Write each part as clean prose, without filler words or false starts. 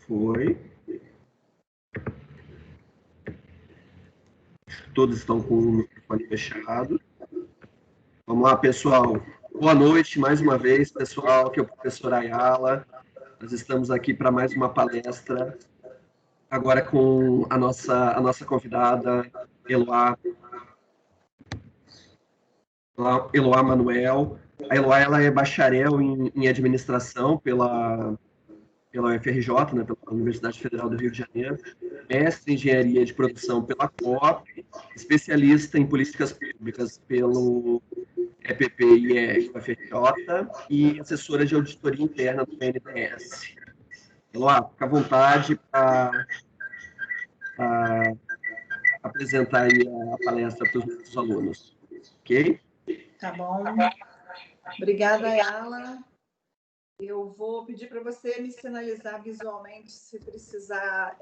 Foi. Todos estão com o microfone fechado. Vamos lá, pessoal. Boa noite, mais uma vez, pessoal. Aqui é o professor Ayala. Nós estamos aqui para mais uma palestra, agora com a nossa convidada, Eloá Manuel. A Eloá, ela é bacharel em administração pela UFRJ, né, pela Universidade Federal do Rio de Janeiro, mestre em engenharia de produção pela COP, especialista em políticas públicas pelo EPP e UFRJ e assessora de auditoria interna do BNDES. Eloá, fica à vontade para apresentar aí a palestra para os nossos alunos, ok? Tá bom. Obrigada, Ayala. Eu vou pedir para você me sinalizar visualmente se precisar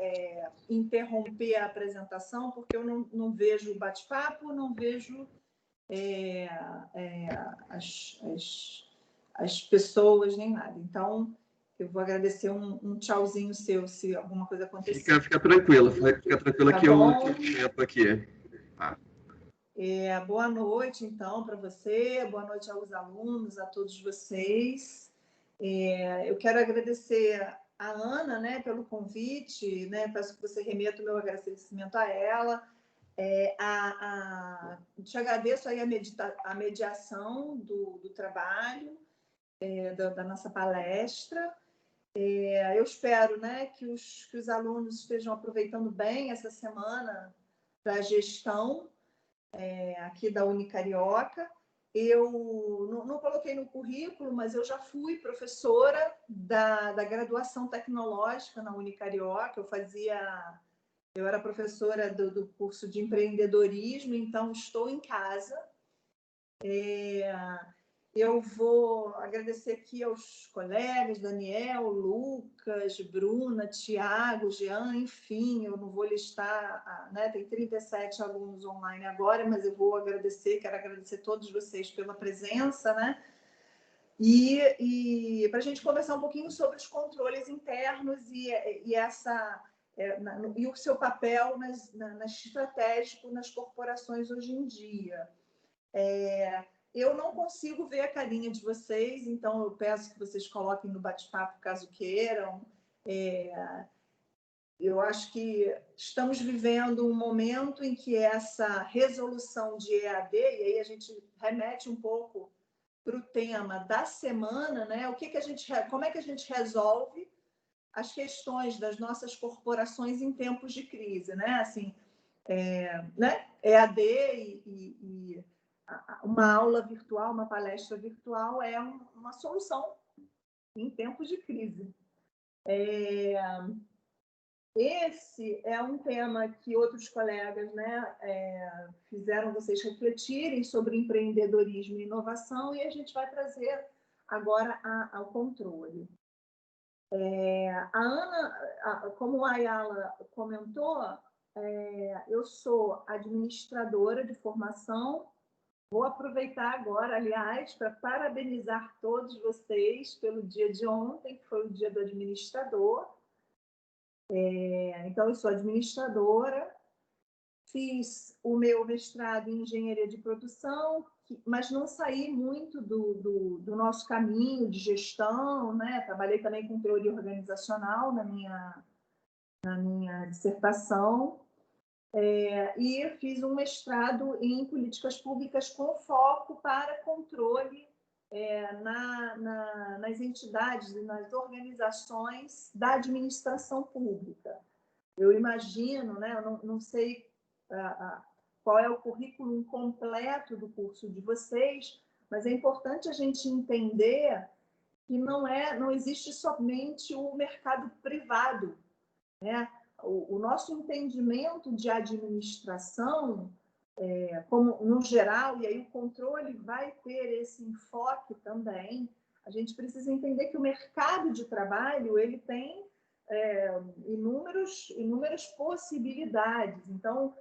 interromper a apresentação, porque eu não vejo o bate-papo, não vejo as pessoas nem nada. Então, eu vou agradecer um tchauzinho seu se alguma coisa acontecer. Fica tranquila tá que bom? Eu comento aqui. Ah. Boa noite, então, para você, boa noite aos alunos, a todos vocês. Eu quero agradecer a Ana, né, pelo convite, né, peço que você remeta o meu agradecimento a ela. Te agradeço aí a mediação do trabalho, da nossa palestra. Eu espero, né, que os alunos estejam aproveitando bem essa semana da gestão aqui da Unicarioca. Eu não coloquei no currículo, mas eu já fui professora da graduação tecnológica na Unicarioca. Eu era professora do curso de empreendedorismo, então estou em casa. Eu vou agradecer aqui aos colegas, Daniel, Lucas, Bruna, Tiago, Jean, enfim, eu não vou listar, né? Tem 37 alunos online agora, mas eu vou quero agradecer a todos vocês pela presença, né? E para a gente conversar um pouquinho sobre os controles internos e o seu papel estratégico nas corporações hoje em dia. Eu não consigo ver a carinha de vocês, então eu peço que vocês coloquem no bate-papo caso queiram. Eu acho que estamos vivendo um momento em que essa resolução de EAD, e aí a gente remete um pouco para o tema da semana, né? Como é que a gente resolve as questões das nossas corporações em tempos de crise, né? Assim, né? EAD e uma aula virtual, uma palestra virtual é uma solução em tempos de crise. Esse é um tema que outros colegas, né, fizeram vocês refletirem sobre empreendedorismo e inovação, e a gente vai trazer agora ao controle. A Ana, como a Ayala comentou, eu sou administradora de formação. Vou aproveitar agora, aliás, para parabenizar todos vocês pelo dia de ontem, que foi o dia do administrador. Então, eu sou administradora, fiz o meu mestrado em engenharia de produção, mas não saí muito do nosso caminho de gestão, né? Trabalhei também com teoria organizacional na minha dissertação. E fiz um mestrado em políticas públicas com foco para controle nas entidades e nas organizações da administração pública. Eu imagino, né, eu não sei qual é o currículo completo do curso de vocês, mas é importante a gente entender que não existe somente o mercado privado, né? O nosso entendimento de administração, como no geral, e aí o controle vai ter esse enfoque também, a gente precisa entender que o mercado de trabalho ele tem inúmeras possibilidades. Então,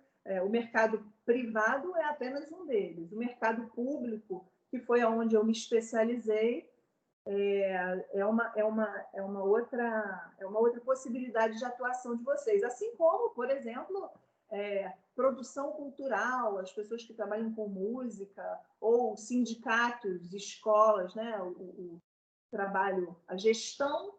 o mercado privado é apenas um deles. O mercado público, que foi onde eu me especializei, é uma outra possibilidade de atuação de vocês. Assim como, por exemplo, produção cultural, as pessoas que trabalham com música, ou sindicatos, escolas, né? O trabalho, a gestão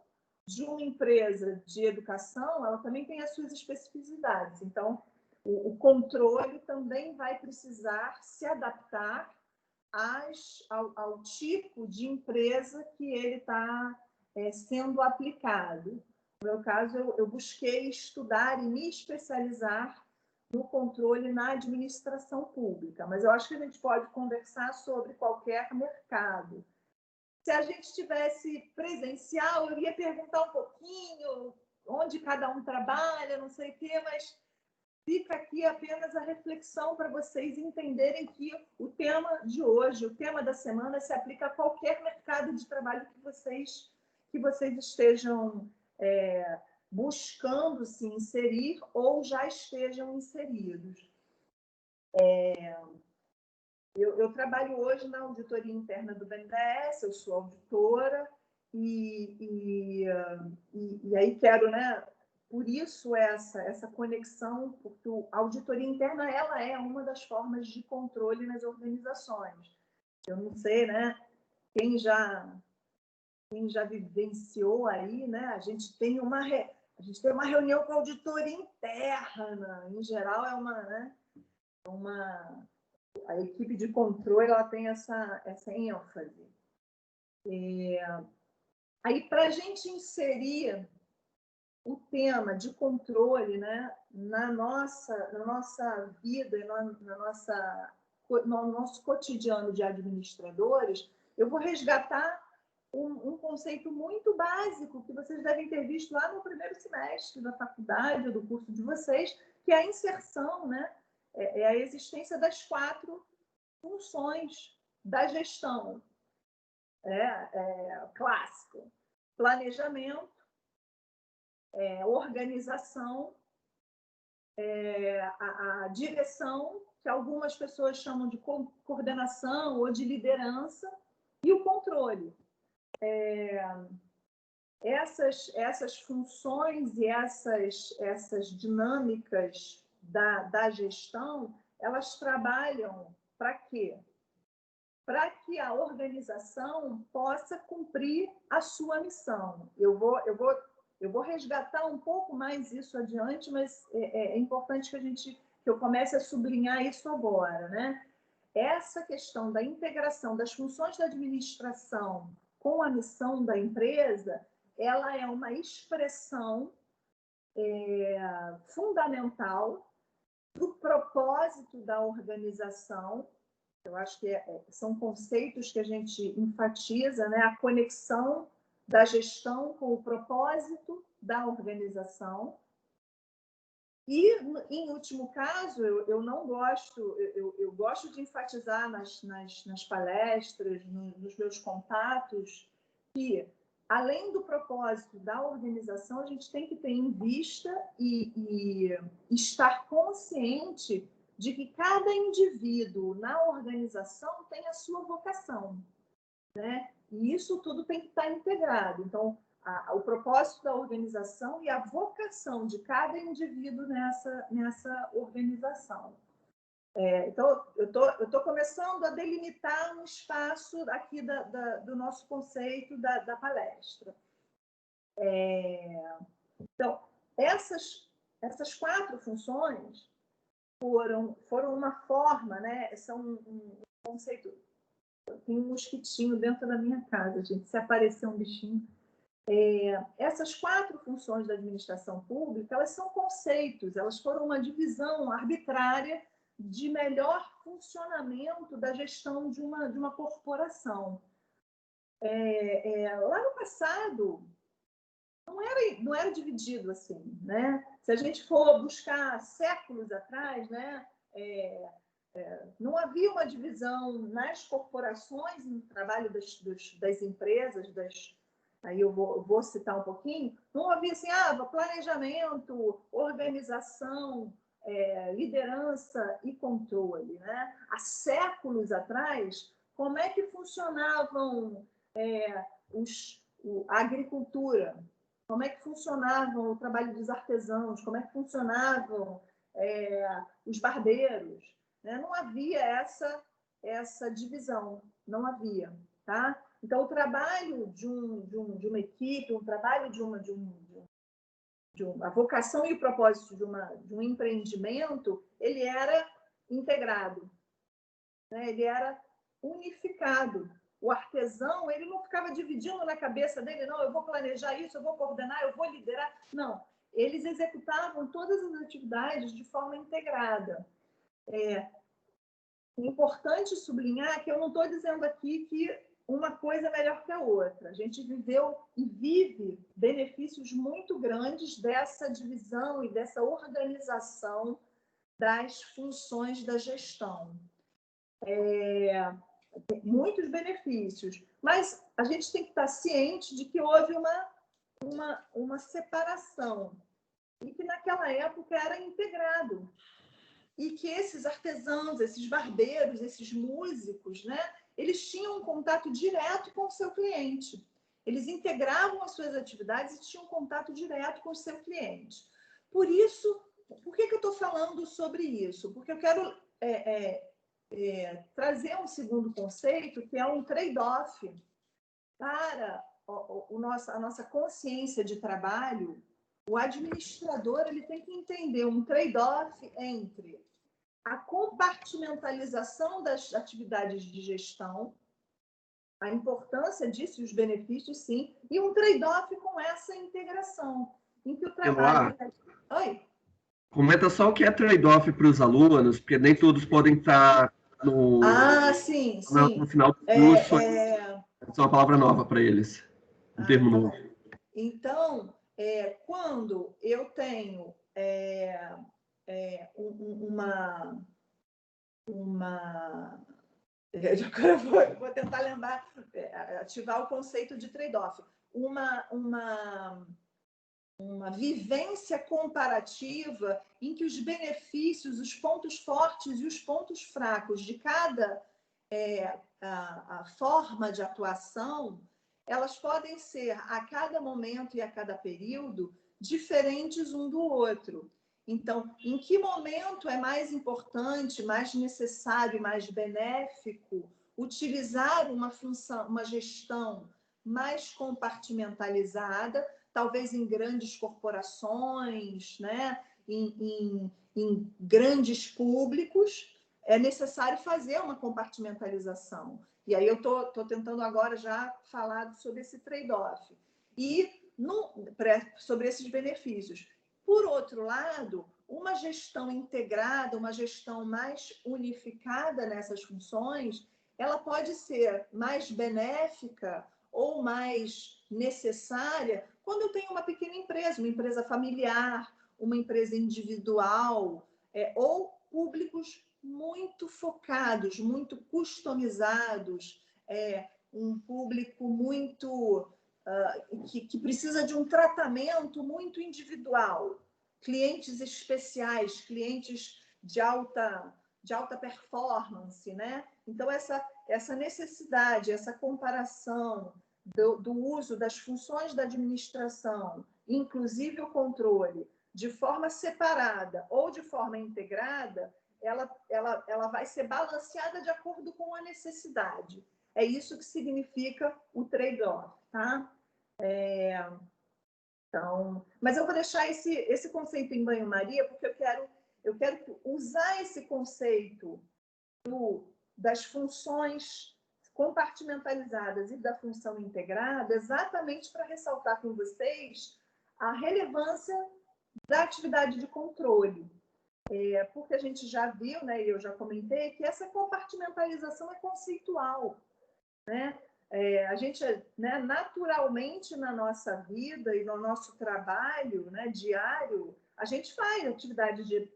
de uma empresa de educação, ela também tem as suas especificidades. Então, o controle também vai precisar se adaptar ao tipo de empresa que ele está sendo aplicado. No meu caso, eu busquei estudar e me especializar no controle na administração pública, mas eu acho que a gente pode conversar sobre qualquer mercado. Se a gente tivesse presencial, eu ia perguntar um pouquinho onde cada um trabalha, não sei o quê, mas fica aqui apenas a reflexão para vocês entenderem que o tema de hoje, o tema da semana, se aplica a qualquer mercado de trabalho que vocês estejam buscando se inserir ou já estejam inseridos. Eu trabalho hoje na auditoria interna do BNDES, eu sou auditora e aí quero, né? Por isso essa conexão, porque a auditoria interna ela é uma das formas de controle nas organizações. Eu não sei, né? Quem já vivenciou aí, né? A gente tem uma reunião com a auditoria interna. Em geral, a equipe de controle ela tem essa ênfase. Aí, para a gente inserir o tema de controle, né, na nossa vida e no nosso cotidiano de administradores, eu vou resgatar um conceito muito básico que vocês devem ter visto lá no primeiro semestre da faculdade, do curso de vocês, que é a inserção, né? É a existência das 4 funções da gestão. Clássico: planejamento, organização, a direção, que algumas pessoas chamam de coordenação ou de liderança, e o controle. Essas funções e essas dinâmicas da gestão, elas trabalham para quê? Para que a organização possa cumprir a sua missão. Eu vou resgatar um pouco mais isso adiante, mas é importante que eu comece a sublinhar isso agora, né? Essa questão da integração das funções da administração com a missão da empresa, ela é uma expressão fundamental do propósito da organização. Eu acho que são conceitos que a gente enfatiza, né? A conexão da gestão com o propósito da organização. E, em último caso, eu não gosto, eu gosto de enfatizar nas palestras, nos meus contatos, que, além do propósito da organização, a gente tem que ter em vista e estar consciente de que cada indivíduo na organização tem a sua vocação, né? E isso tudo tem que estar integrado. Então, o propósito da organização e a vocação de cada indivíduo nessa organização. Então, eu tô começando a delimitar um espaço aqui do nosso conceito da palestra. Então, essas 4 funções foram uma forma, né? São um conceito. Tem um mosquitinho dentro da minha casa, gente. Se aparecer um bichinho. Essas 4 funções da administração pública, elas são conceitos, elas foram uma divisão arbitrária de melhor funcionamento da gestão de uma corporação. Lá no passado, não era dividido assim, né? Se a gente for buscar séculos atrás, né? Não havia uma divisão nas corporações, no trabalho das empresas, aí eu vou citar um pouquinho, não havia assim, planejamento, organização, liderança e controle, né? Há séculos atrás, como é que funcionavam a agricultura, como é que funcionava o trabalho dos artesãos, como é que funcionavam os barbeiros, né? Não havia essa divisão, não havia, tá? Então, o trabalho de uma equipe, o trabalho a vocação e o propósito de um empreendimento, ele era integrado, né? Ele era unificado. O artesão, ele não ficava dividindo na cabeça dele, não, eu vou planejar isso, eu vou coordenar, eu vou liderar. Não, eles executavam todas as atividades de forma integrada. É importante sublinhar que eu não estou dizendo aqui que uma coisa é melhor que a outra. A gente viveu e vive benefícios muito grandes dessa divisão e dessa organização das funções da gestão. Muitos benefícios, mas a gente tem que estar ciente de que houve uma separação e que naquela época era integrado e que esses artesãos, esses barbeiros, esses músicos, né, eles tinham um contato direto com o seu cliente. Eles integravam as suas atividades e tinham contato direto com o seu cliente. Por isso, por que eu estou falando sobre isso? Porque eu quero trazer um segundo conceito, que é um trade-off para a nossa consciência de trabalho. O administrador ele tem que entender um trade-off entre a compartimentalização das atividades de gestão, a importância disso e os benefícios, sim, e um trade-off com essa integração, em que o trabalho... Oi? Comenta só o que é trade-off para os alunos, porque nem todos podem estar no final do curso. É uma palavra nova para eles, um termo novo. Então, quando eu tenho eu vou tentar lembrar, ativar o conceito de trade-off. Uma vivência comparativa em que os benefícios, os pontos fortes e os pontos fracos de cada a forma de atuação, elas podem ser, a cada momento e a cada período, diferentes um do outro. Então, em que momento é mais importante, mais necessário e mais benéfico utilizar uma função, uma gestão mais compartimentalizada, talvez em grandes corporações, né? em grandes públicos, é necessário fazer uma compartimentalização. E aí eu estou tentando agora já falar sobre esse trade-off. E sobre esses benefícios. Por outro lado, uma gestão integrada, uma gestão mais unificada nessas funções, ela pode ser mais benéfica ou mais necessária quando eu tenho uma pequena empresa, uma empresa familiar, uma empresa individual, ou públicos muito focados, muito customizados, um público muito que precisa de um tratamento muito individual, clientes especiais, clientes de alta performance, né? Então, essa necessidade, essa comparação do uso das funções da administração, inclusive o controle, de forma separada ou de forma integrada, ela vai ser balanceada de acordo com a necessidade. É isso que significa o trade-off, tá? Então, mas eu vou deixar esse conceito em banho-maria, porque eu quero usar esse conceito das funções compartimentalizadas e da função integrada exatamente para ressaltar com vocês a relevância da atividade de controle. Porque a gente já viu, né, e eu já comentei, que essa compartimentalização é conceitual, né? A gente, né, naturalmente, na nossa vida e no nosso trabalho, né, diário, a gente faz atividade de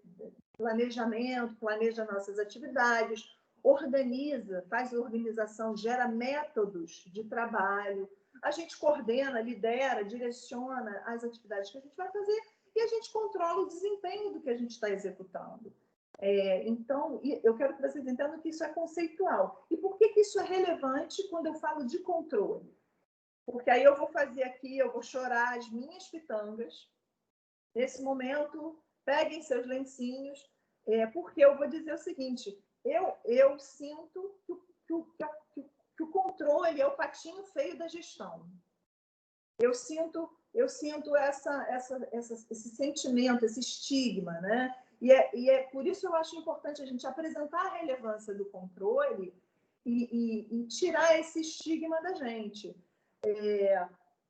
planejamento, planeja nossas atividades, organiza, faz organização, gera métodos de trabalho, a gente coordena, lidera, direciona as atividades que a gente vai fazer e a gente controla o desempenho do que a gente está executando. Então, eu quero que vocês entendam que isso é conceitual. E por que isso é relevante quando eu falo de controle? porque aí eu vou fazer aqui, eu vou chorar as minhas pitangas. Nesse momento, peguem seus lencinhos, porque eu vou dizer o seguinte, eu sinto que o controle é o patinho feio da gestão. Eu sinto esse sentimento, esse estigma, né? E por isso eu acho importante a gente apresentar a relevância do controle e tirar esse estigma da gente.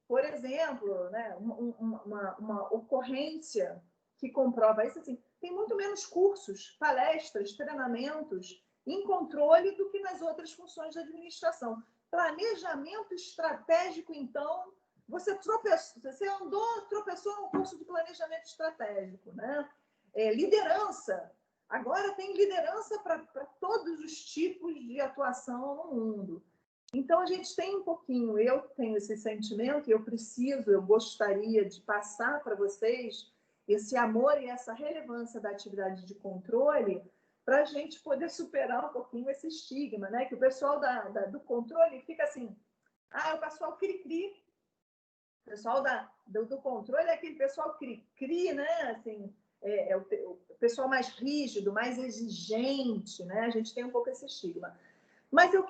Por exemplo, né, uma ocorrência que comprova isso, assim, tem muito menos cursos, palestras, treinamentos em controle do que nas outras funções da administração. Planejamento estratégico, então, você tropeçou no curso de planejamento estratégico, né? Liderança. Agora tem liderança para todos os tipos de atuação no mundo. Então, a gente tem um pouquinho, eu tenho esse sentimento, eu gostaria de passar para vocês esse amor e essa relevância da atividade de controle para a gente poder superar um pouquinho esse estigma, né? Que o pessoal do controle fica assim, é o pessoal cri-cri. O pessoal do controle é aquele pessoal cri-cri, né? Assim, o pessoal mais rígido, mais exigente, né? A gente tem um pouco esse estigma. Mas por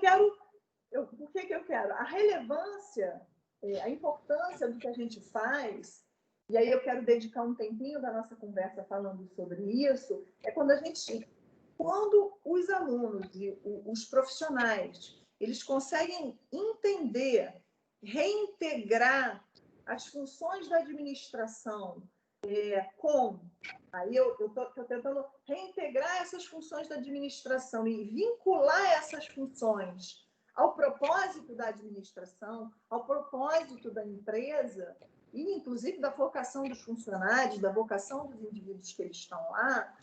que eu quero? A relevância, a importância do que a gente faz, e aí eu quero dedicar um tempinho da nossa conversa falando sobre isso, é quando os alunos e os profissionais, eles conseguem entender, reintegrar as funções da administração aí eu estou tentando reintegrar essas funções da administração e vincular essas funções ao propósito da administração, ao propósito da empresa, e inclusive da vocação dos funcionários, da vocação dos indivíduos que eles estão lá,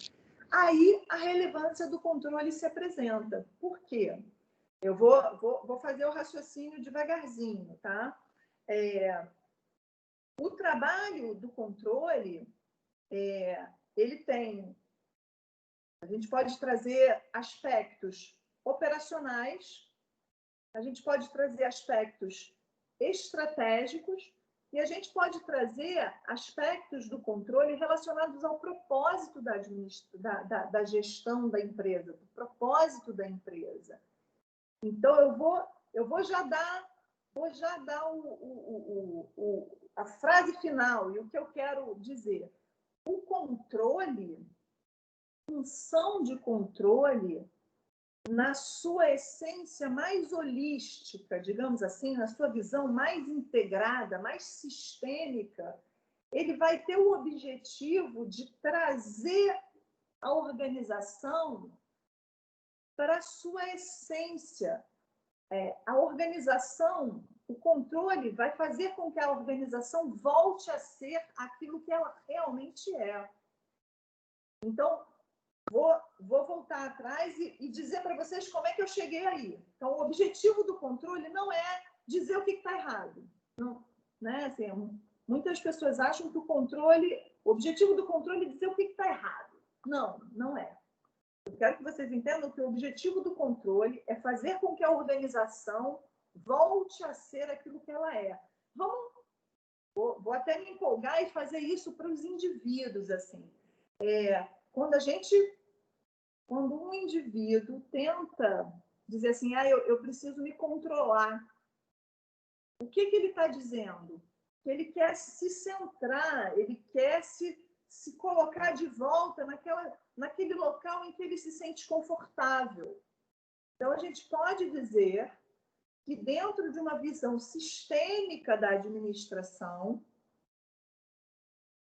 aí a relevância do controle se apresenta. Por quê? Eu vou fazer o raciocínio devagarzinho, tá? O trabalho do controle, ele tem... A gente pode trazer aspectos operacionais, a gente pode trazer aspectos estratégicos e a gente pode trazer aspectos do controle relacionados ao propósito da gestão da empresa, do propósito da empresa. Então, eu vou já dar a frase final e o que eu quero dizer. O controle, função de controle, na sua essência mais holística, digamos assim, na sua visão mais integrada, mais sistêmica, ele vai ter o objetivo de trazer a organização para a sua essência. A organização, o controle vai fazer com que a organização volte a ser aquilo que ela realmente é. Então, vou voltar atrás e dizer para vocês como é que eu cheguei aí. Então, o objetivo do controle não é dizer o que está errado. Não, né? Assim, muitas pessoas acham que o objetivo do controle é dizer o que está errado. Não, não é. Eu quero que vocês entendam que o objetivo do controle é fazer com que a organização volte a ser aquilo que ela é. Vou até me empolgar e fazer isso para os indivíduos, assim. Quando um indivíduo tenta dizer assim, eu preciso me controlar, o que ele está dizendo? Que ele quer se centrar, ele quer se colocar de volta naquele local em que ele se sente confortável. Então, a gente pode dizer que dentro de uma visão sistêmica da administração,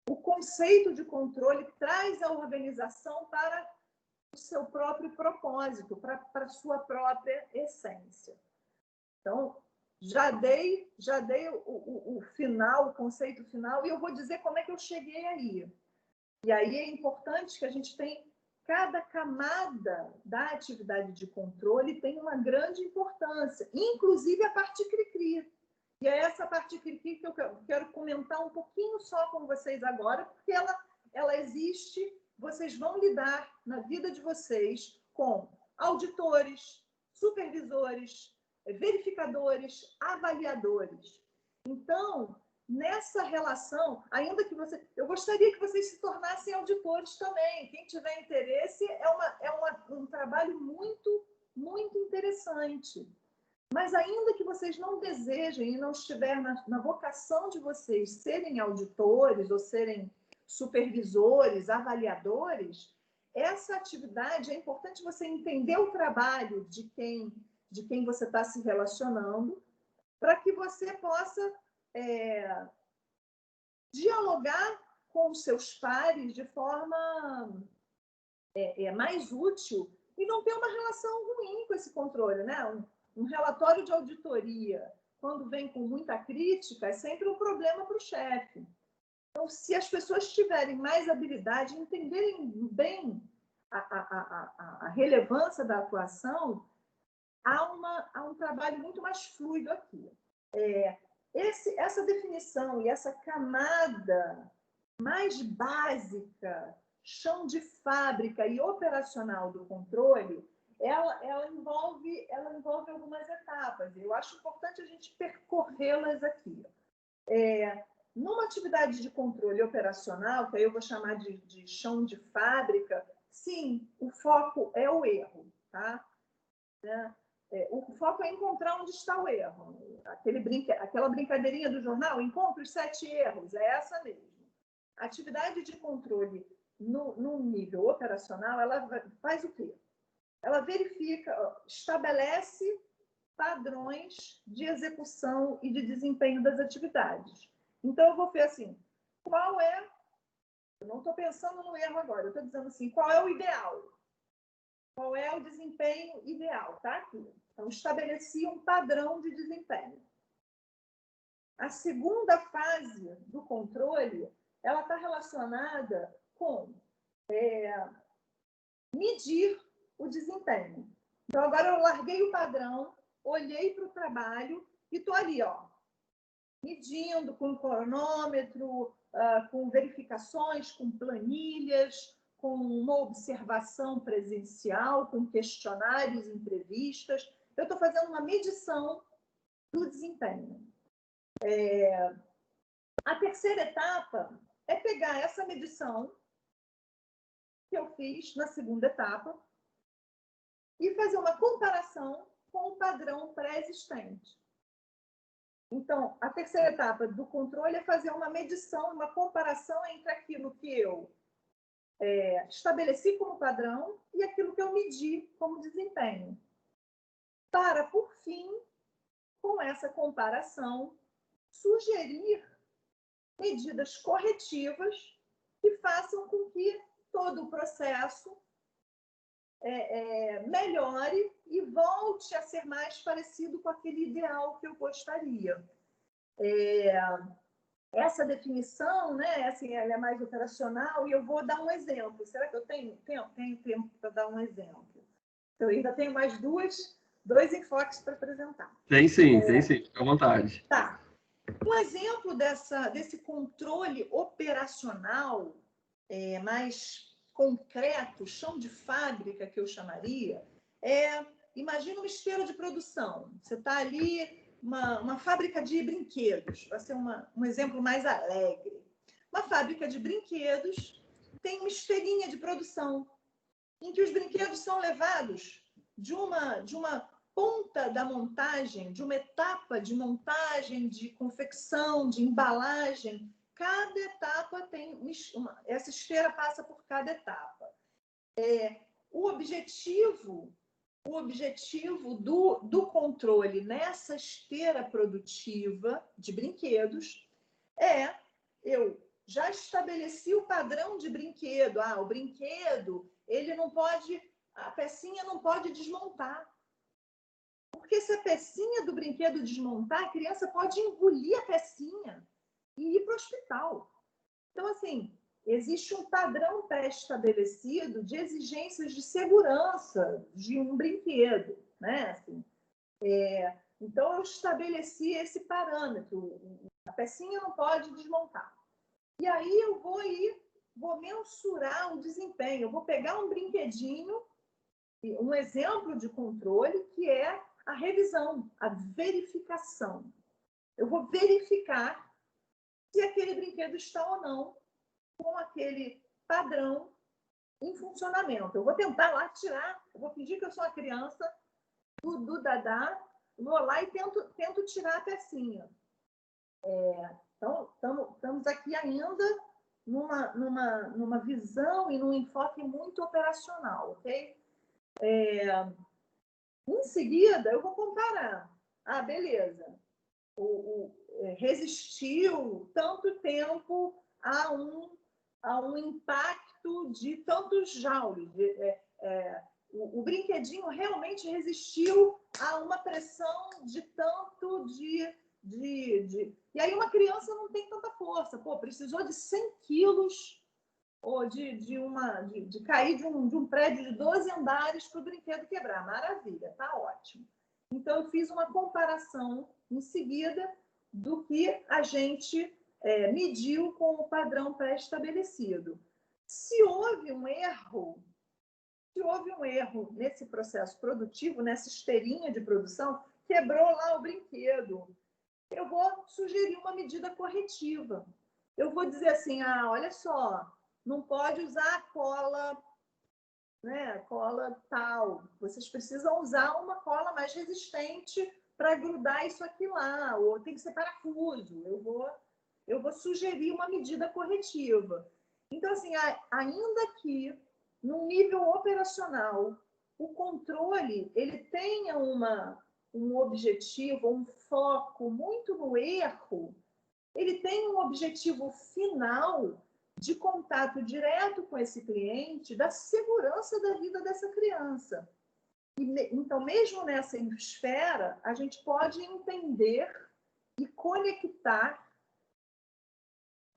o conceito de controle traz a organização para o seu próprio propósito, para a sua própria essência. Então, já dei o final, o conceito final, e eu vou dizer como é que eu cheguei aí. E aí é importante que a gente tenha... Cada camada da atividade de controle tem uma grande importância, inclusive a parte cri-cri. E é essa parte cri-cri que eu quero comentar um pouquinho só com vocês agora, porque ela existe, vocês vão lidar na vida de vocês com auditores, supervisores, verificadores, avaliadores. Então, nessa relação, ainda que eu gostaria que vocês se tornassem auditores também. Quem tiver interesse, um trabalho muito, muito interessante. Mas ainda que vocês não desejem e não estiver na vocação de vocês serem auditores ou serem supervisores, avaliadores, essa atividade, é importante você entender o trabalho de quem você está se relacionando, para que você possa dialogar com os seus pares de forma mais útil e não ter uma relação ruim com esse controle, né? Um relatório de auditoria, quando vem com muita crítica, é sempre um problema para o chefe. Então, se as pessoas tiverem mais habilidade, entenderem bem a relevância da atuação, há um trabalho muito mais fluido aqui. Essa definição e essa camada mais básica, chão de fábrica e operacional do controle, ela envolve algumas etapas. Eu acho importante a gente percorrê-las aqui. Numa atividade de controle operacional, que aí eu vou chamar de chão de fábrica, sim, o foco é o erro, tá? O foco é encontrar onde está o erro. Aquela brincadeirinha do jornal, encontre os 7 erros, é essa mesmo. A atividade de controle no nível operacional, ela faz o quê? Ela verifica, estabelece padrões de execução e de desempenho das atividades. Então, eu vou ver assim, eu não estou pensando no erro agora, eu estou dizendo assim, qual é o ideal? Qual é o desempenho ideal? Tá aqui. Então, estabeleci um padrão de desempenho. A segunda fase do controle, ela está relacionada com medir o desempenho. Então, agora eu larguei o padrão, olhei para o trabalho e estou ali, medindo com cronômetro, com verificações, com planilhas, com uma observação presencial, com questionários, entrevistas. Eu estou fazendo uma medição do desempenho. A terceira etapa é pegar essa medição que eu fiz na segunda etapa e fazer uma comparação com o padrão pré-existente. Então, a terceira etapa do controle é fazer uma medição, uma comparação entre aquilo que eu estabeleci como padrão e aquilo que eu medi como desempenho. Para, por fim, com essa comparação, sugerir medidas corretivas que façam com que todo o processo melhore e volte a ser mais parecido com aquele ideal que eu gostaria. Essa definição, né, assim, ela é mais operacional e eu vou dar um exemplo. Será que eu tenho tempo para dar um exemplo? Eu ainda tenho mais dois enfoques para apresentar. Tem sim, fica à vontade. Tá. Um exemplo desse controle operacional mais concreto, chão de fábrica, que eu chamaria, imagina uma esteira de produção. Você está ali, uma fábrica de brinquedos, vai ser um exemplo mais alegre. Uma fábrica de brinquedos tem uma esteirinha de produção, em que os brinquedos são levados de uma ponta da montagem, de uma etapa de montagem, de confecção, de embalagem. Cada etapa tem essa esteira passa por cada etapa. O objetivo do controle nessa esteira produtiva de brinquedos eu já estabeleci o padrão de brinquedo. O brinquedo, a pecinha não pode desmontar. Porque se a pecinha do brinquedo desmontar, a criança pode engolir a pecinha e ir para o hospital. Então, assim, existe um padrão pré-estabelecido de exigências de segurança de um brinquedo, né? Assim, então, eu estabeleci esse parâmetro. A pecinha não pode desmontar. E aí eu vou mensurar o desempenho. Eu vou pegar um brinquedinho, um exemplo de controle, que é a revisão, a verificação. Eu vou verificar se aquele brinquedo está ou não com aquele padrão em funcionamento. Eu vou tentar lá tirar, eu vou fingir que eu sou a criança do Dadá, vou lá e tento tirar a pecinha. Então, estamos aqui ainda numa visão e num enfoque muito operacional, ok? Em seguida, eu vou comparar. Ah, beleza. Resistiu tanto tempo a um impacto de tantos joules. O brinquedinho realmente resistiu a uma pressão de tanto E aí uma criança não tem tanta força. Pô, precisou de 100 quilos ou de cair de um prédio de 12 andares para o brinquedo quebrar. Maravilha, tá ótimo. Então, eu fiz uma comparação em seguida do que a gente mediu com o padrão pré-estabelecido. Se houve um erro nesse processo produtivo, nessa esteirinha de produção, quebrou lá o brinquedo, eu vou sugerir uma medida corretiva. Eu vou dizer assim, olha só, não pode usar cola, né, cola tal. Vocês precisam usar uma cola mais resistente para grudar isso aqui lá, ou tem que ser parafuso. Eu vou sugerir uma medida corretiva. Então, assim, ainda que no nível operacional o controle ele tenha um objetivo, um foco muito no erro, ele tem um objetivo final de contato direto com esse cliente, da segurança da vida dessa criança. Então, mesmo nessa esfera, a gente pode entender e conectar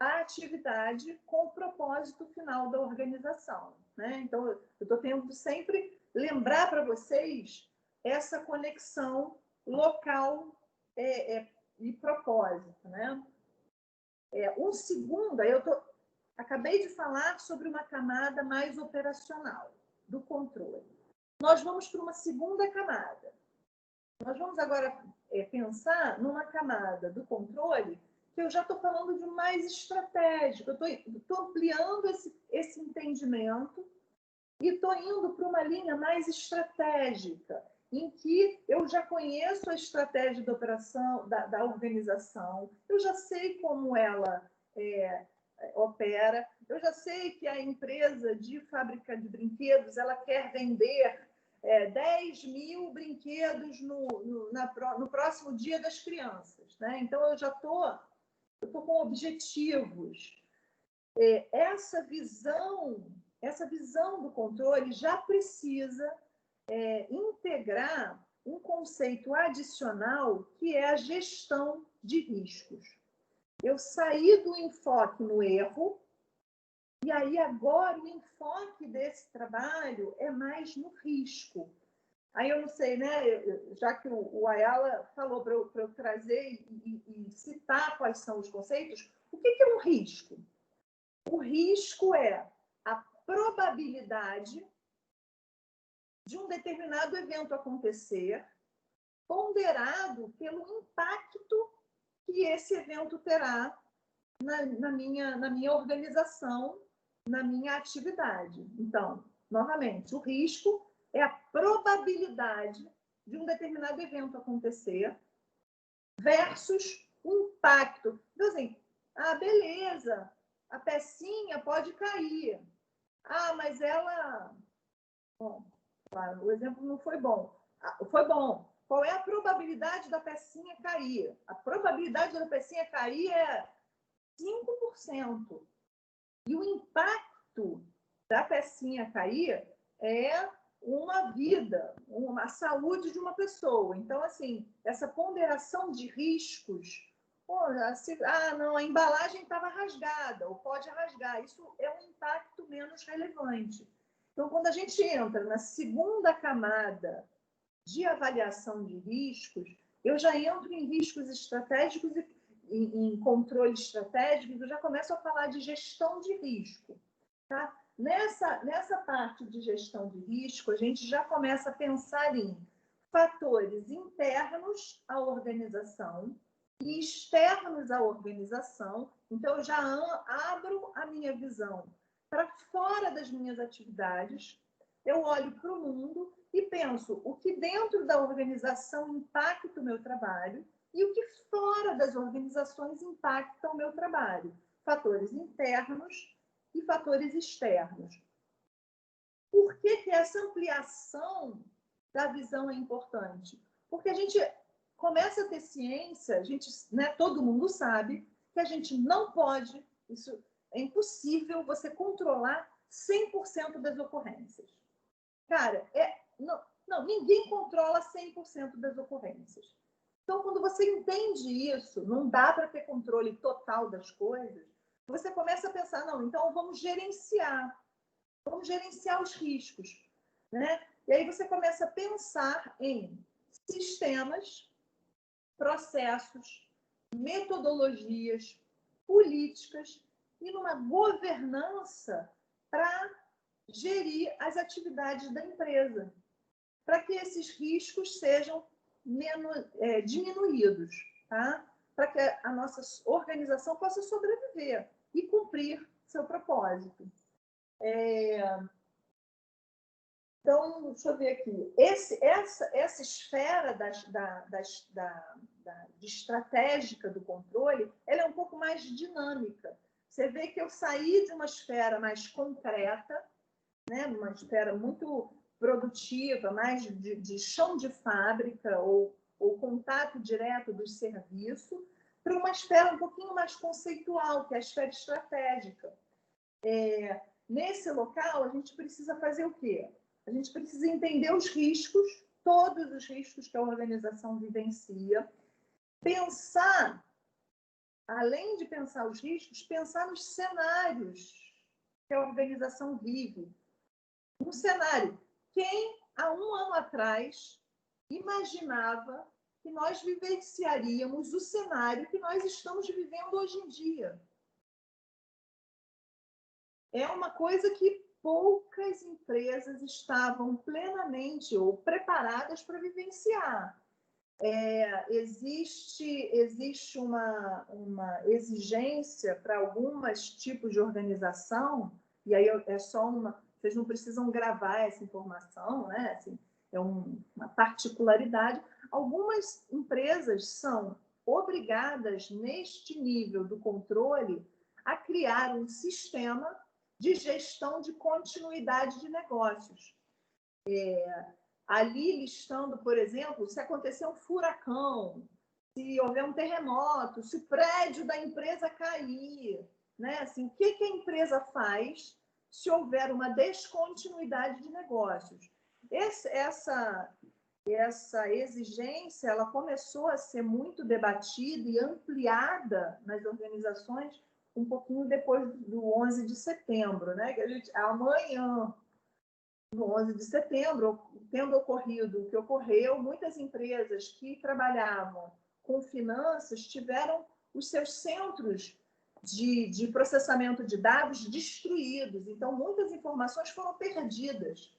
a atividade com o propósito final da organização, né? Então, eu estou tentando sempre lembrar para vocês essa conexão local e propósito, né? Um segundo, acabei de falar sobre uma camada mais operacional do controle. Nós vamos para uma segunda camada. Nós vamos agora pensar numa camada do controle que eu já estou falando de mais estratégico. Eu estou ampliando esse entendimento e estou indo para uma linha mais estratégica, em que eu já conheço a estratégia da operação, da organização, eu já sei como ela opera, eu já sei que a empresa de fábrica de brinquedos ela quer vender 10 mil brinquedos no próximo Dia das Crianças, né? Então, eu já estou com objetivos. Essa visão do controle já precisa integrar um conceito adicional que é a gestão de riscos. Eu saí do enfoque no erro, e aí agora o enfoque desse trabalho é mais no risco. Aí eu não sei, né? Já que o Ayala falou para eu trazer e citar quais são os conceitos, o que é um risco? O risco é a probabilidade de um determinado evento acontecer, ponderado pelo impacto que esse evento terá na minha organização, na minha atividade. Então, novamente, o risco é a probabilidade de um determinado evento acontecer versus o impacto. Então, assim, beleza, a pecinha pode cair. Mas ela... Bom, claro, o exemplo não foi bom. Foi bom. Qual é a probabilidade da pecinha cair? A probabilidade da pecinha cair é 5%. E o impacto da pecinha cair é uma vida, a saúde de uma pessoa. Então, assim, essa ponderação de riscos, não, a embalagem estava rasgada, ou pode rasgar, isso é um impacto menos relevante. Então, quando a gente entra na segunda camada de avaliação de riscos, eu já entro em riscos estratégicos e em controle estratégico, eu já começo a falar de gestão de risco. Tá? Nessa parte de gestão de risco, a gente já começa a pensar em fatores internos à organização e externos à organização. Então, eu já abro a minha visão para fora das minhas atividades, eu olho para o mundo e penso o que dentro da organização impacta o meu trabalho e o que fora das organizações impacta o meu trabalho. Fatores internos e fatores externos. Por que essa ampliação da visão é importante? Porque a gente começa a ter ciência, a gente, né, todo mundo sabe que a gente não pode, isso é impossível você controlar 100% das ocorrências. Cara, ninguém controla 100% das ocorrências. Então, quando você entende isso, não dá para ter controle total das coisas, você começa a pensar, não, então vamos gerenciar os riscos, né? E aí você começa a pensar em sistemas, processos, metodologias, políticas e numa governança para gerir as atividades da empresa, para que esses riscos sejam diminuídos, tá? Para que a nossa organização possa sobreviver e cumprir seu propósito. Então, deixa eu ver aqui. Essa esfera de estratégica do controle, ela é um pouco mais dinâmica. Você vê que eu saí de uma esfera mais concreta, né, uma esfera muito produtiva, mais de chão de fábrica ou contato direto do serviço, para uma esfera um pouquinho mais conceitual, que é a esfera estratégica. Nesse local, a gente precisa fazer o quê? A gente precisa entender os riscos, todos os riscos que a organização vivencia, pensar, além de pensar os riscos, pensar nos cenários que a organização vive. Um cenário. Quem, há um ano atrás, imaginava que nós vivenciaríamos o cenário que nós estamos vivendo hoje em dia? É uma coisa que poucas empresas estavam plenamente ou preparadas para vivenciar. Existe uma exigência para alguns tipos de organização, e aí é só uma... Vocês não precisam gravar essa informação, né? Assim, é uma particularidade. Algumas empresas são obrigadas, neste nível do controle, a criar um sistema de gestão de continuidade de negócios. Ali listando, por exemplo, se acontecer um furacão, se houver um terremoto, se o prédio da empresa cair, né? Assim, o que a empresa faz se houver uma descontinuidade de negócios? Essa exigência, ela começou a ser muito debatida e ampliada nas organizações um pouquinho depois do 11 de setembro, né? Que a gente, amanhã, no 11 de setembro, tendo ocorrido o que ocorreu, muitas empresas que trabalhavam com finanças tiveram os seus centros de processamento de dados destruídos. Então, muitas informações foram perdidas.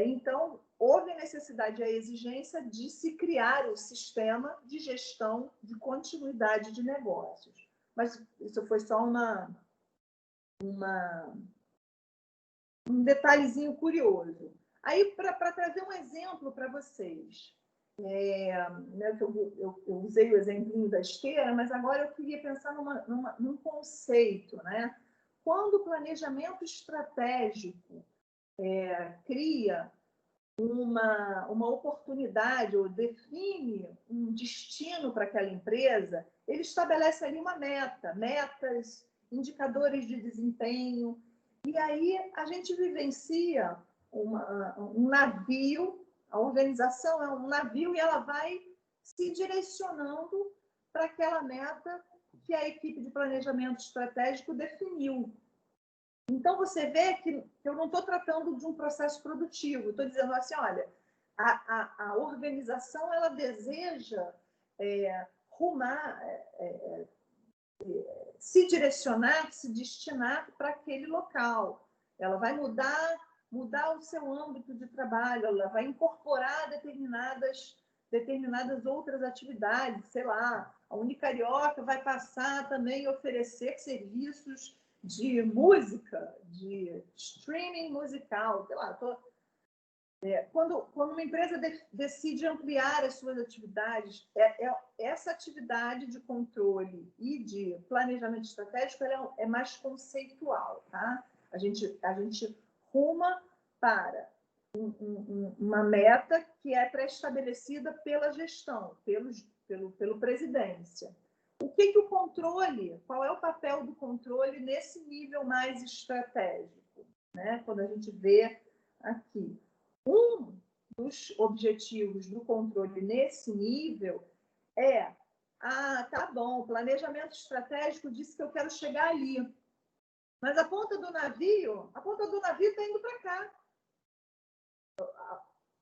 Então, houve a necessidade e a exigência de se criar o sistema de gestão de continuidade de negócios. Mas isso foi só um detalhezinho curioso. Aí, para trazer um exemplo para vocês, né, eu usei o exemplinho da esteira, mas agora eu queria pensar num conceito, né? Quando o planejamento estratégico cria uma oportunidade ou define um destino para aquela empresa, ele estabelece ali uma metas, indicadores de desempenho, e aí a gente vivencia um navio, a organização é um navio e ela vai se direcionando para aquela meta que a equipe de planejamento estratégico definiu. Então, você vê que eu não estou tratando de um processo produtivo, estou dizendo assim, olha, a organização ela deseja rumar, se direcionar, se destinar para aquele local. Ela vai mudar o seu âmbito de trabalho, ela vai incorporar determinadas determinadas outras atividades, sei lá, a Unicarioca vai passar também a oferecer serviços de música, de streaming musical, sei lá. Quando uma empresa decide ampliar as suas atividades, essa atividade de controle e de planejamento estratégico ela é mais conceitual, tá? A gente ruma para uma meta que é pré-estabelecida pela gestão, pelo presidência. O que o controle, qual é o papel do controle nesse nível mais estratégico, né? Quando a gente vê aqui. Um dos objetivos do controle nesse nível é tá bom, o planejamento estratégico disse que eu quero chegar ali, mas a ponta do navio está indo para cá.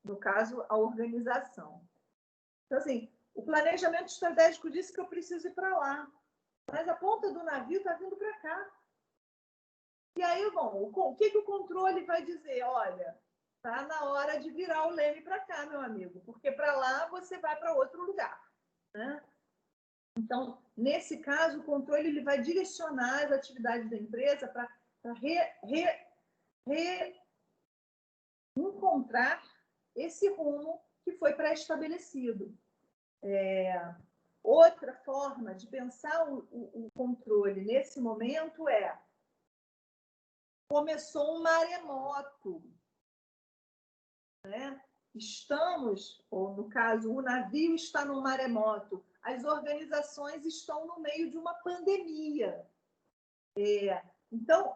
No caso, a organização. Então, assim, o planejamento estratégico disse que eu preciso ir para lá, mas a ponta do navio está vindo para cá. E aí, bom, o que o controle vai dizer? Olha, está na hora de virar o leme para cá, meu amigo, porque para lá você vai para outro lugar, né? Então, nesse caso, o controle ele vai direcionar as atividades da empresa para encontrar esse rumo que foi pré-estabelecido. Outra forma de pensar o controle nesse momento começou um maremoto, né? Estamos, ou no caso, o navio está num maremoto, as organizações estão no meio de uma pandemia. Então,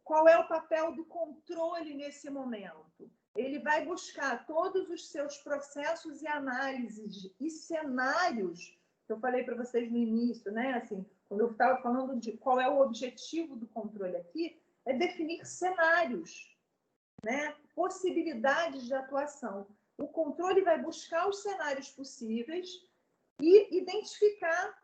qual é o papel do controle nesse momento? Ele vai buscar todos os seus processos e análises e cenários, que eu falei para vocês no início, né? Assim, quando eu estava falando de qual é o objetivo do controle aqui, é definir cenários, né? Possibilidades de atuação. O controle vai buscar os cenários possíveis e identificar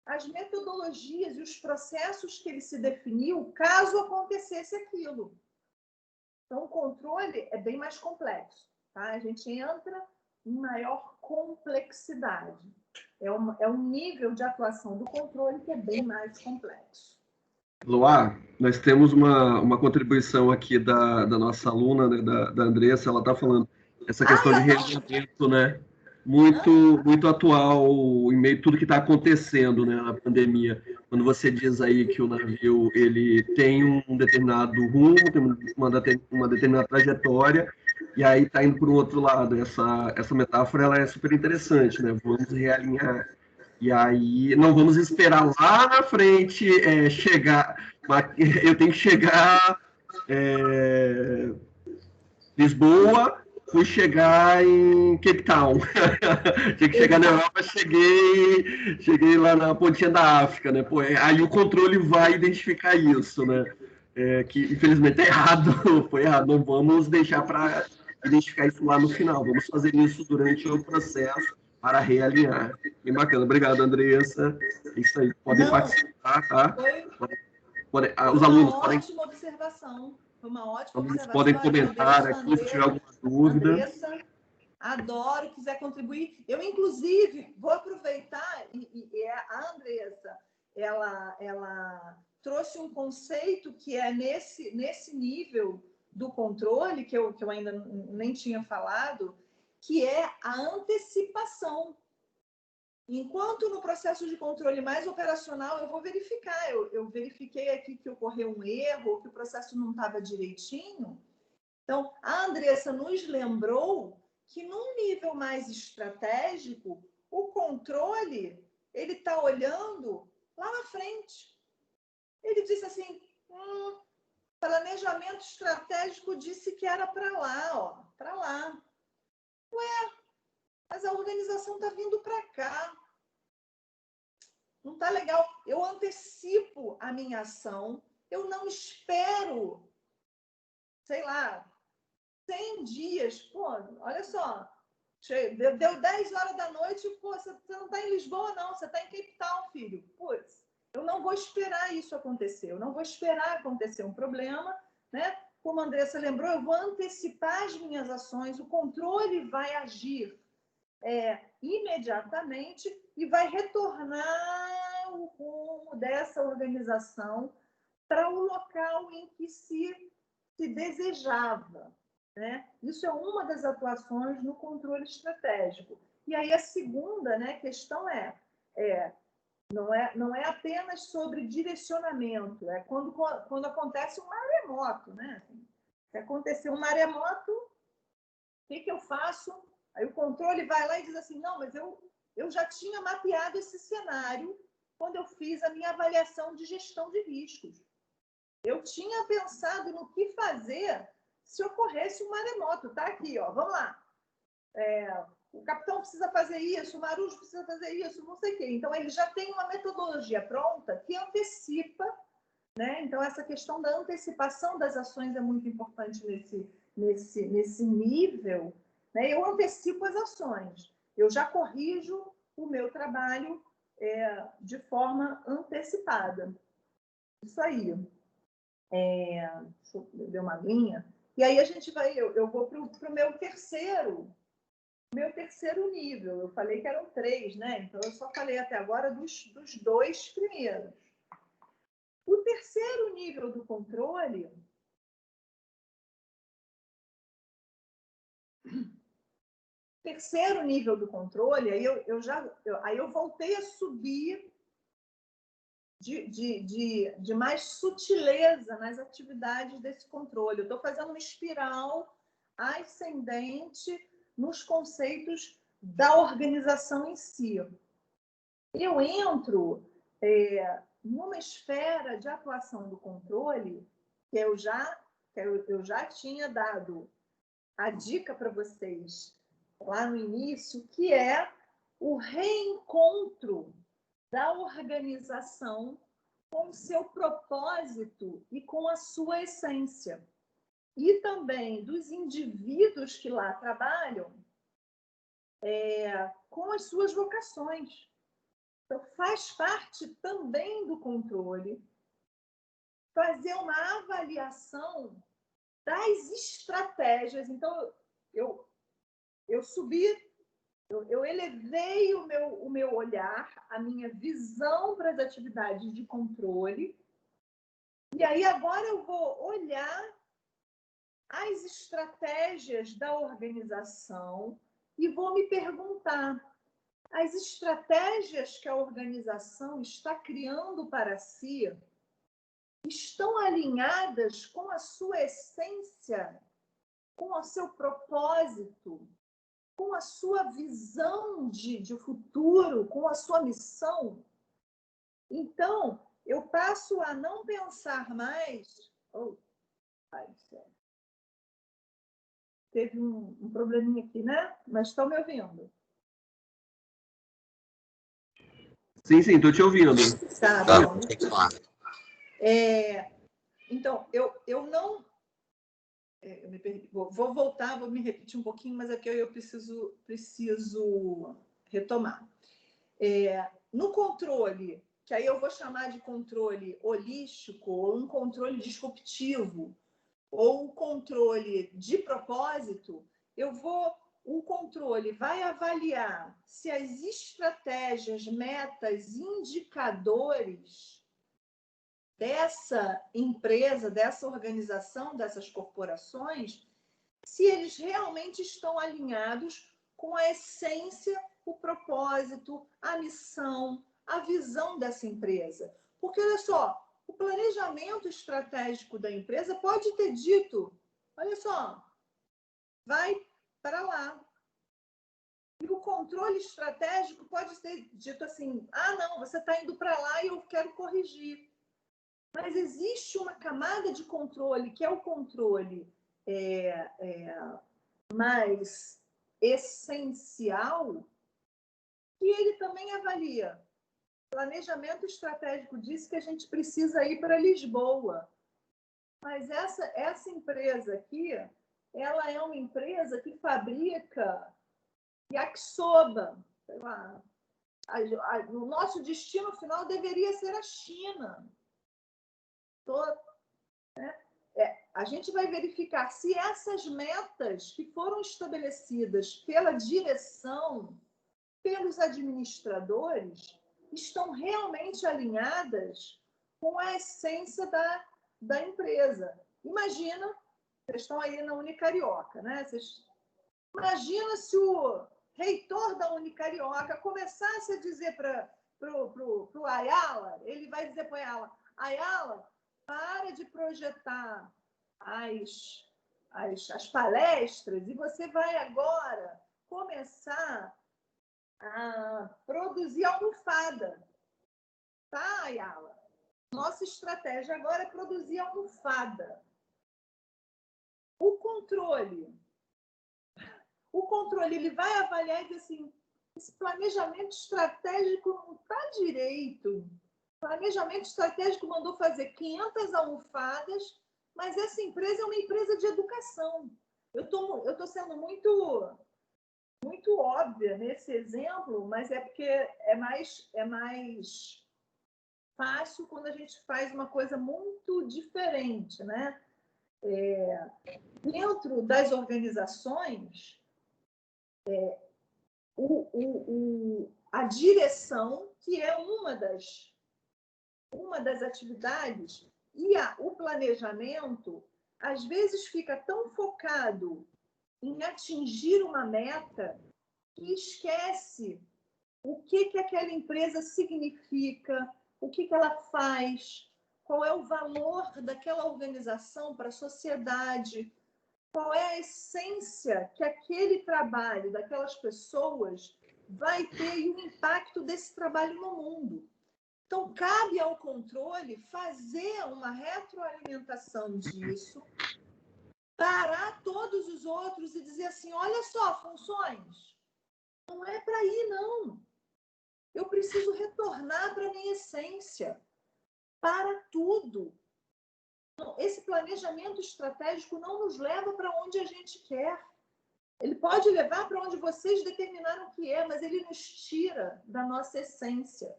as metodologias e os processos que ele se definiu caso acontecesse aquilo. Então, o controle é bem mais complexo, tá? A gente entra em maior complexidade. É um nível de atuação do controle que é bem mais complexo. Luá, nós temos uma contribuição aqui da nossa aluna, né, da Andressa, ela está falando essa questão de rendimento, né, muito atual em meio a tudo que está acontecendo, né, na pandemia. Quando você diz aí que o navio ele tem um determinado rumo, tem uma determinada trajetória, e aí está indo para o outro lado. Essa metáfora ela é super interessante, né? Vamos realinhar. E aí, não vamos esperar lá na frente chegar. Eu tenho que chegar Lisboa, fui chegar em Cape Town. Tinha que chegar na Europa, cheguei lá na pontinha da África, né? Pô, aí o controle vai identificar isso, né? Que infelizmente é errado, foi errado. Não vamos deixar para identificar isso lá no final. Vamos fazer isso durante o processo para realinhar. Bem bacana. Obrigado, Andressa. É isso aí. Podem participar, tá? Os alunos podem. Ótima observação. Foi uma ótima observação. Podem comentar aqui se tiver alguma dúvida. Andressa, adoro, quiser contribuir. Eu, inclusive, vou aproveitar e a Andressa, ela trouxe um conceito que é nesse nível do controle, que eu ainda nem tinha falado, que é a antecipação. Enquanto no processo de controle mais operacional, eu vou verificar. Eu verifiquei aqui que ocorreu um erro, que o processo não estava direitinho. Então, a Andressa nos lembrou que, num nível mais estratégico, o controle ele está olhando lá na frente. Ele disse assim, planejamento estratégico disse que era para lá, ó, para lá. Ué, mas a organização está vindo para cá. Não está legal. Eu antecipo a minha ação, eu não espero, sei lá, 100 dias. Pô, olha só, deu 10 horas da noite, pô, você não está em Lisboa, não, você está em Cape Town, filho. Putz, eu não vou esperar isso acontecer, eu não vou esperar acontecer um problema, né? Como a Andressa lembrou, eu vou antecipar as minhas ações, o controle vai agir imediatamente e vai retornar o rumo dessa organização para o local em que se desejava, né? Isso é uma das atuações no controle estratégico. E aí a segunda, né, questão não é apenas sobre direcionamento, é quando acontece um maremoto, né? Se acontecer um maremoto, o que eu faço? Aí o controle vai lá e diz assim, não, mas eu já tinha mapeado esse cenário quando eu fiz a minha avaliação de gestão de riscos. Eu tinha pensado no que fazer se ocorresse um maremoto. Tá aqui, ó, vamos lá. O capitão precisa fazer isso, o marujo precisa fazer isso, não sei o quê. Então, ele já tem uma metodologia pronta que antecipa, né? Então, essa questão da antecipação das ações é muito importante nesse nível. Né? Eu antecipo as ações, eu já corrijo o meu trabalho de forma antecipada. Isso aí. Deixa eu beber uma aguinha. E aí a gente vai, eu vou para o meu terceiro nível. Eu falei que eram 3, né? Então eu só falei até agora dos 2 primeiros. O terceiro nível do controle aí eu voltei a subir de mais sutileza nas atividades desse controle. Eu estou fazendo uma espiral ascendente nos conceitos da organização em si. Eu entro numa esfera de atuação do controle que eu já tinha dado a dica para vocês lá no início, que é o reencontro da organização com o seu propósito e com a sua essência. E também dos indivíduos que lá trabalham com as suas vocações. Então, faz parte também do controle fazer uma avaliação das estratégias. Então, eu subi, eu elevei o meu olhar, a minha visão para as atividades de controle, e aí agora eu vou olhar as estratégias da organização e vou me perguntar: as estratégias que a organização está criando para si estão alinhadas com a sua essência, com o seu propósito, com a sua visão de futuro, com a sua missão? Então, eu passo a não pensar mais... Teve um probleminha aqui, né? Mas estão me ouvindo? Sim, estou te ouvindo. Tá bom. Então, eu não... vou voltar, vou me repetir um pouquinho, mas aqui eu preciso retomar. No controle, que aí eu vou chamar de controle holístico, ou um controle disruptivo, ou um controle de propósito, o controle vai avaliar se as estratégias, metas, indicadores dessa empresa, dessa organização, dessas corporações, se eles realmente estão alinhados com a essência, o propósito, a missão, a visão dessa empresa. Porque, olha só, o planejamento estratégico da empresa pode ter dito, olha só, vai para lá. E o controle estratégico pode ter dito assim, não, você está indo para lá e eu quero corrigir. Mas existe uma camada de controle, que é o controle mais essencial, que ele também avalia. O planejamento estratégico diz que a gente precisa ir para Lisboa. Mas essa empresa aqui, ela é uma empresa que fabrica yakisoba. Sei lá. O nosso destino final deveria ser a China. A gente vai verificar se essas metas que foram estabelecidas pela direção pelos administradores estão realmente alinhadas com a essência da empresa. Imagina, vocês estão aí na Unicarioca, né? Imagina se o reitor da Unicarioca começasse a dizer para o Ayala, ele vai dizer para o Ayala, Ayala, para de projetar as palestras e você vai agora começar a produzir almofada. Tá, Ayala? Nossa estratégia agora é produzir almofada. O controle, ele vai avaliar e dizer assim, esse planejamento estratégico não está direito. O planejamento estratégico mandou fazer 500 almofadas, mas essa empresa é uma empresa de educação. Eu tô sendo muito óbvia nesse exemplo, mas é porque é mais fácil quando a gente faz uma coisa muito diferente, né? Dentro das organizações, a direção, que é uma das atividades, e o planejamento, às vezes fica tão focado em atingir uma meta que esquece o que aquela empresa significa, o que ela faz, qual é o valor daquela organização para a sociedade, qual é a essência que aquele trabalho daquelas pessoas vai ter e o impacto desse trabalho no mundo. Então, cabe ao controle fazer uma retroalimentação disso, parar todos os outros e dizer assim, olha só, funções, não é para ir, não. Eu preciso retornar para a minha essência, para tudo. Esse planejamento estratégico não nos leva para onde a gente quer. Ele pode levar para onde vocês determinaram que é, mas ele nos tira da nossa essência.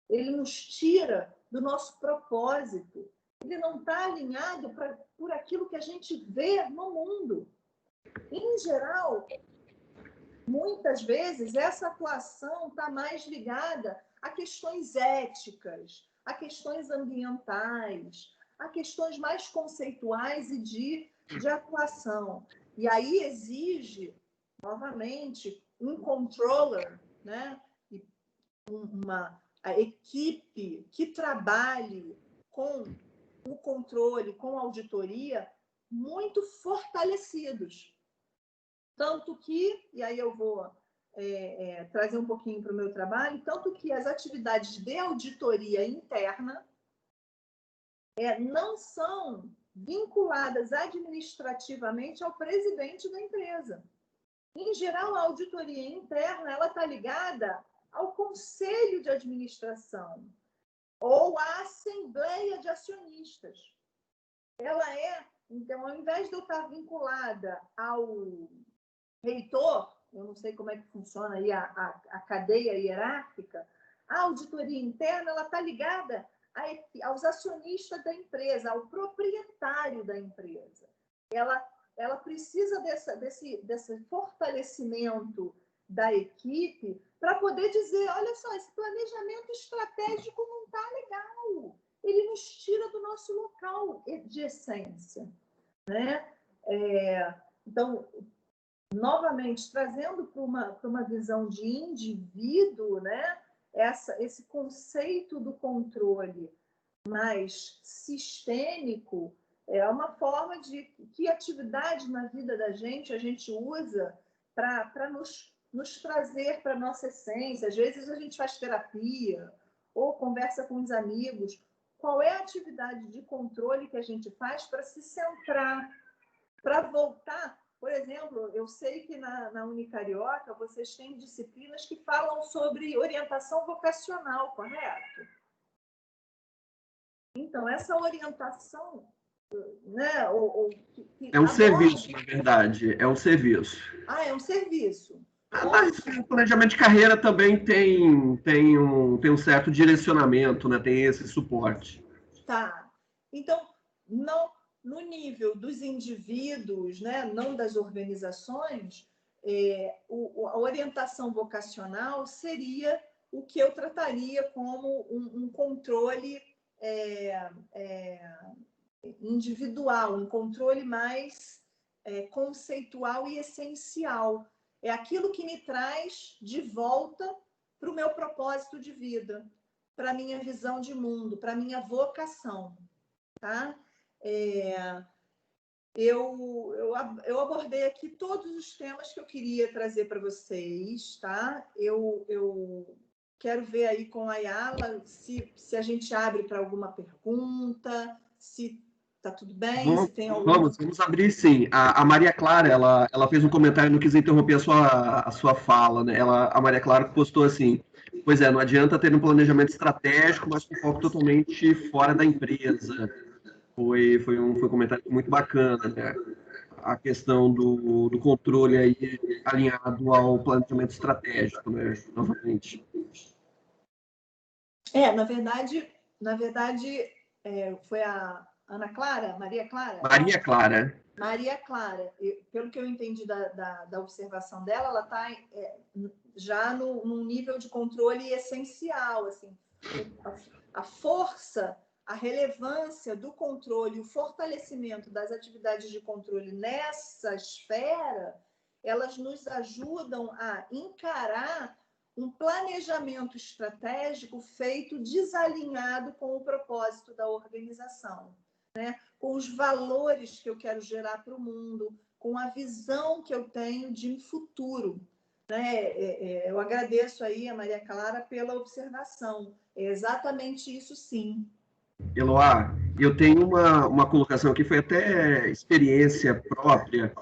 Ele nos tira do nosso propósito. Ele não está alinhado por aquilo que a gente vê no mundo. Em geral, muitas vezes, essa atuação está mais ligada a questões éticas, a questões ambientais, a questões mais conceituais e de atuação. E aí exige, novamente, um controller, né? A equipe que trabalhe com o controle, com a auditoria, muito fortalecidos. Tanto que, e aí eu vou trazer um pouquinho para o meu trabalho, tanto que as atividades de auditoria interna não são vinculadas administrativamente ao presidente da empresa. Em geral, a auditoria interna ela está ligada ao conselho de administração ou à assembleia de acionistas. Ela então, ao invés de eu estar vinculada ao reitor, eu não sei como é que funciona aí a cadeia hierárquica, a auditoria interna ela está ligada aos acionistas da empresa, ao proprietário da empresa. Ela precisa desse fortalecimento da equipe para poder dizer, olha só, esse planejamento estratégico não está legal, ele nos tira do nosso local de essência, né? Então, novamente, trazendo para uma visão de indivíduo, né? Esse conceito do controle mais sistêmico é uma forma de que atividade na vida da gente a gente usa para nos trazer para a nossa essência. Às vezes a gente faz terapia ou conversa com os amigos. Qual é a atividade de controle que a gente faz para se centrar, para voltar? Por exemplo, eu sei que na Unicarioca vocês têm disciplinas que falam sobre orientação vocacional, correto? Então, essa orientação, né? É um serviço, na verdade, é um serviço. É um serviço. Mas o planejamento de carreira também tem um certo direcionamento, né? Tem esse suporte. Tá. Então, não no nível dos indivíduos, né? Não das organizações, a orientação vocacional seria o que eu trataria como um controle individual, um controle mais conceitual e essencial. É aquilo que me traz de volta para o meu propósito de vida, para a minha visão de mundo, para a minha vocação. Tá? Eu abordei aqui todos os temas que eu queria trazer para vocês. Tá? Eu quero ver aí com a Ayala se a gente abre para alguma pergunta, se está tudo bem, Vamos, se tem algum... vamos abrir sim. A Maria Clara, ela fez um comentário, não quis interromper a sua fala, né? A Maria Clara postou assim: pois é, não adianta ter um planejamento estratégico, mas com foco totalmente fora da empresa. Foi um comentário muito bacana, né? A questão do controle aí alinhado ao planejamento estratégico, né? Novamente. Na verdade, foi a Ana Clara, Maria Clara? Maria Clara. Maria Clara, pelo que eu entendi da observação dela, ela está já num nível de controle essencial, assim, a força, a relevância do controle, o fortalecimento das atividades de controle nessa esfera, elas nos ajudam a encarar um planejamento estratégico feito desalinhado com o propósito da organização, né? Com os valores que eu quero gerar para o mundo, com a visão que eu tenho de futuro. Né? Eu agradeço aí a Maria Clara pela observação. É exatamente isso, sim. Eloá, eu tenho uma colocação aqui, foi até experiência própria.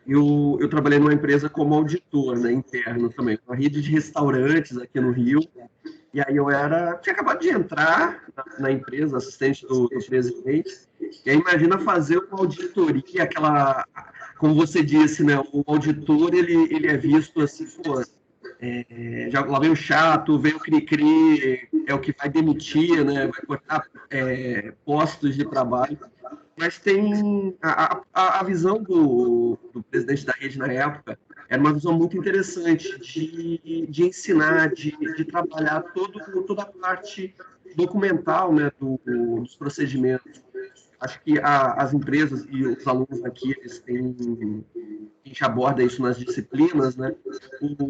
Eu trabalhei numa empresa como auditor, né, interno também, uma rede de restaurantes aqui no Rio. E aí tinha acabado de entrar na empresa, assistente do presidente. E aí imagina fazer uma auditoria, como você disse, né, o auditor ele é visto assim, pô, já lá vem o chato, vem o cri-cri, é o que vai demitir, né, vai cortar postos de trabalho. Mas tem a visão do presidente da rede na época, era uma visão muito interessante de ensinar, de trabalhar toda a parte documental, né, dos procedimentos. Acho que as empresas e os alunos aqui, a gente aborda isso nas disciplinas, né?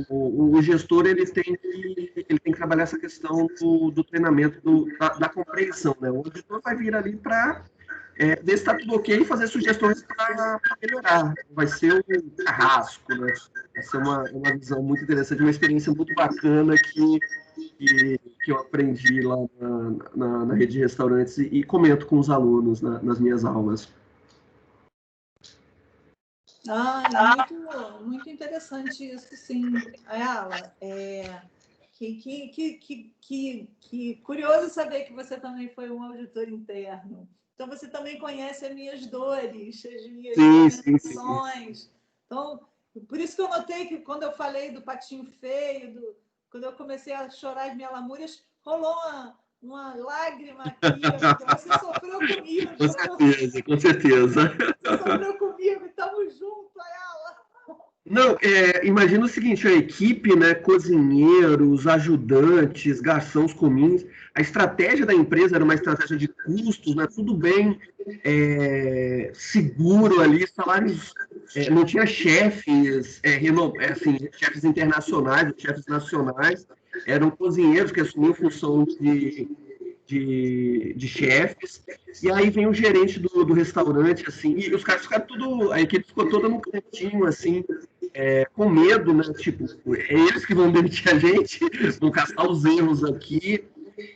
O gestor ele tem que trabalhar essa questão do treinamento, da compreensão, né? O auditor vai vir ali para ver se está tudo ok e fazer sugestões para melhorar. Vai ser um carrasco, né? Vai ser uma visão muito interessante, uma experiência muito bacana que eu aprendi lá na rede de restaurantes e comento com os alunos nas minhas aulas. Muito interessante isso, sim. Ayala, que curioso saber que você também foi um auditor interno. Então, você também conhece as minhas dores, as minhas lamentações. Então, por isso que eu notei que quando eu falei do patinho feio, quando eu comecei a chorar as minhas lamúrias, rolou uma lágrima aqui, porque você sofreu comigo. Com certeza. Você sofreu comigo, estamos juntos, Ayala. Não, imagina o seguinte, a equipe, né, cozinheiros, ajudantes, garçons comuns, a estratégia da empresa era uma estratégia de custos, né, tudo bem seguro ali, salários, não tinha chefes, assim, chefes internacionais, chefes nacionais, eram cozinheiros que assumiam função de chefes, e aí vem o gerente do restaurante, assim, e os caras ficaram a equipe ficou toda no cantinho, assim, com medo, né? Tipo, eles que vão demitir a gente, vão caçar os erros aqui.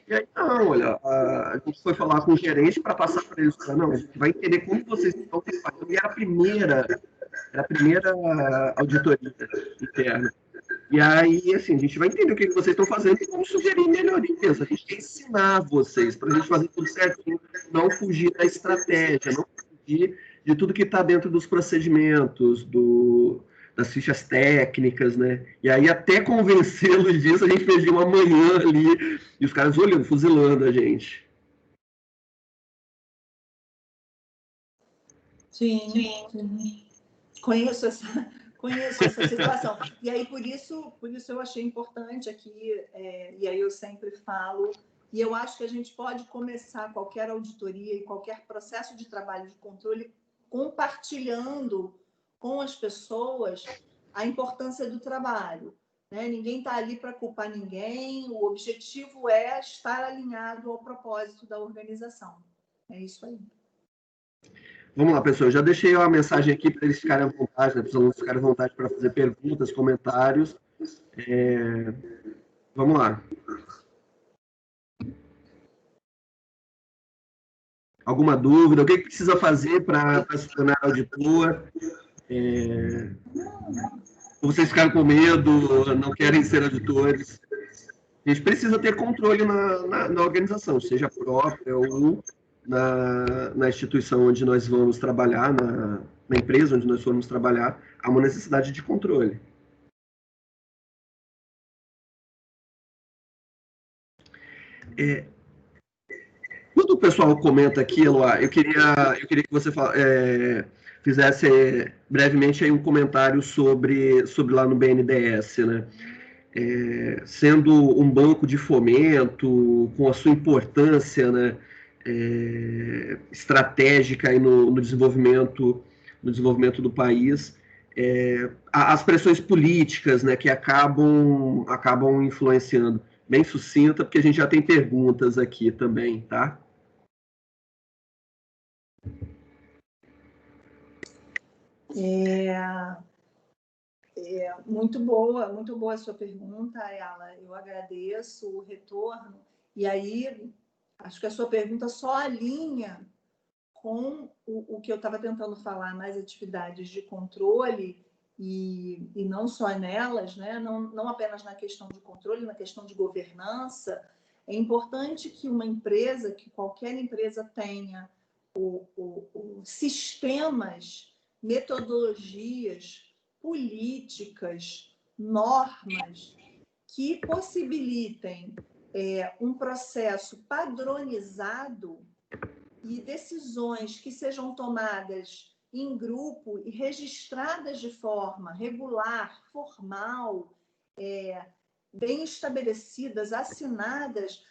E aí, não, olha, a gente foi falar com o gerente para passar para eles, não, a gente vai entender como vocês estão fazendo. E era a primeira auditoria interna. E aí, assim, a gente vai entender o que vocês estão fazendo e como sugerir melhorias. A gente quer ensinar vocês para a gente fazer tudo certinho, não fugir da estratégia, não fugir de tudo que está dentro dos procedimentos, das fichas técnicas, né? E aí, até convencê-los disso, a gente fez uma manhã ali, e os caras olhando, fuzilando a gente. Sim. Conheço Conheço essa situação. E aí, por isso eu achei importante aqui, e aí eu sempre falo, e eu acho que a gente pode começar qualquer auditoria e qualquer processo de trabalho de controle compartilhando com as pessoas a importância do trabalho. Né? Ninguém está ali para culpar ninguém, o objetivo é estar alinhado ao propósito da organização. É isso aí. Vamos lá, pessoal. Eu já deixei uma mensagem aqui para eles ficarem à vontade, né? Para os alunos ficarem à vontade para fazer perguntas, comentários. Vamos lá. Alguma dúvida? O que precisa fazer para se tornar auditor? Ou vocês ficaram com medo, não querem ser auditores? A gente precisa ter controle na organização, seja própria ou na instituição onde nós vamos trabalhar, na empresa onde nós formos trabalhar, há uma necessidade de controle. Quando o pessoal comenta aqui, Eloá, eu queria que você fizesse brevemente aí um comentário sobre lá no BNDES, né? Sendo um banco de fomento, com a sua importância, né, estratégica aí no desenvolvimento do país, as pressões políticas, né, que acabam influenciando. Bem sucinta, porque a gente já tem perguntas aqui também, tá? Muito boa a sua pergunta, Ayala. Eu agradeço o retorno. E aí, acho que a sua pergunta só alinha com o que eu estava tentando falar nas atividades de controle e não só nelas, né? Não apenas na questão de controle, na questão de governança. É importante que uma empresa, que qualquer empresa tenha sistemas, metodologias, políticas, normas que possibilitem um processo padronizado e decisões que sejam tomadas em grupo e registradas de forma regular, formal, bem estabelecidas, assinadas,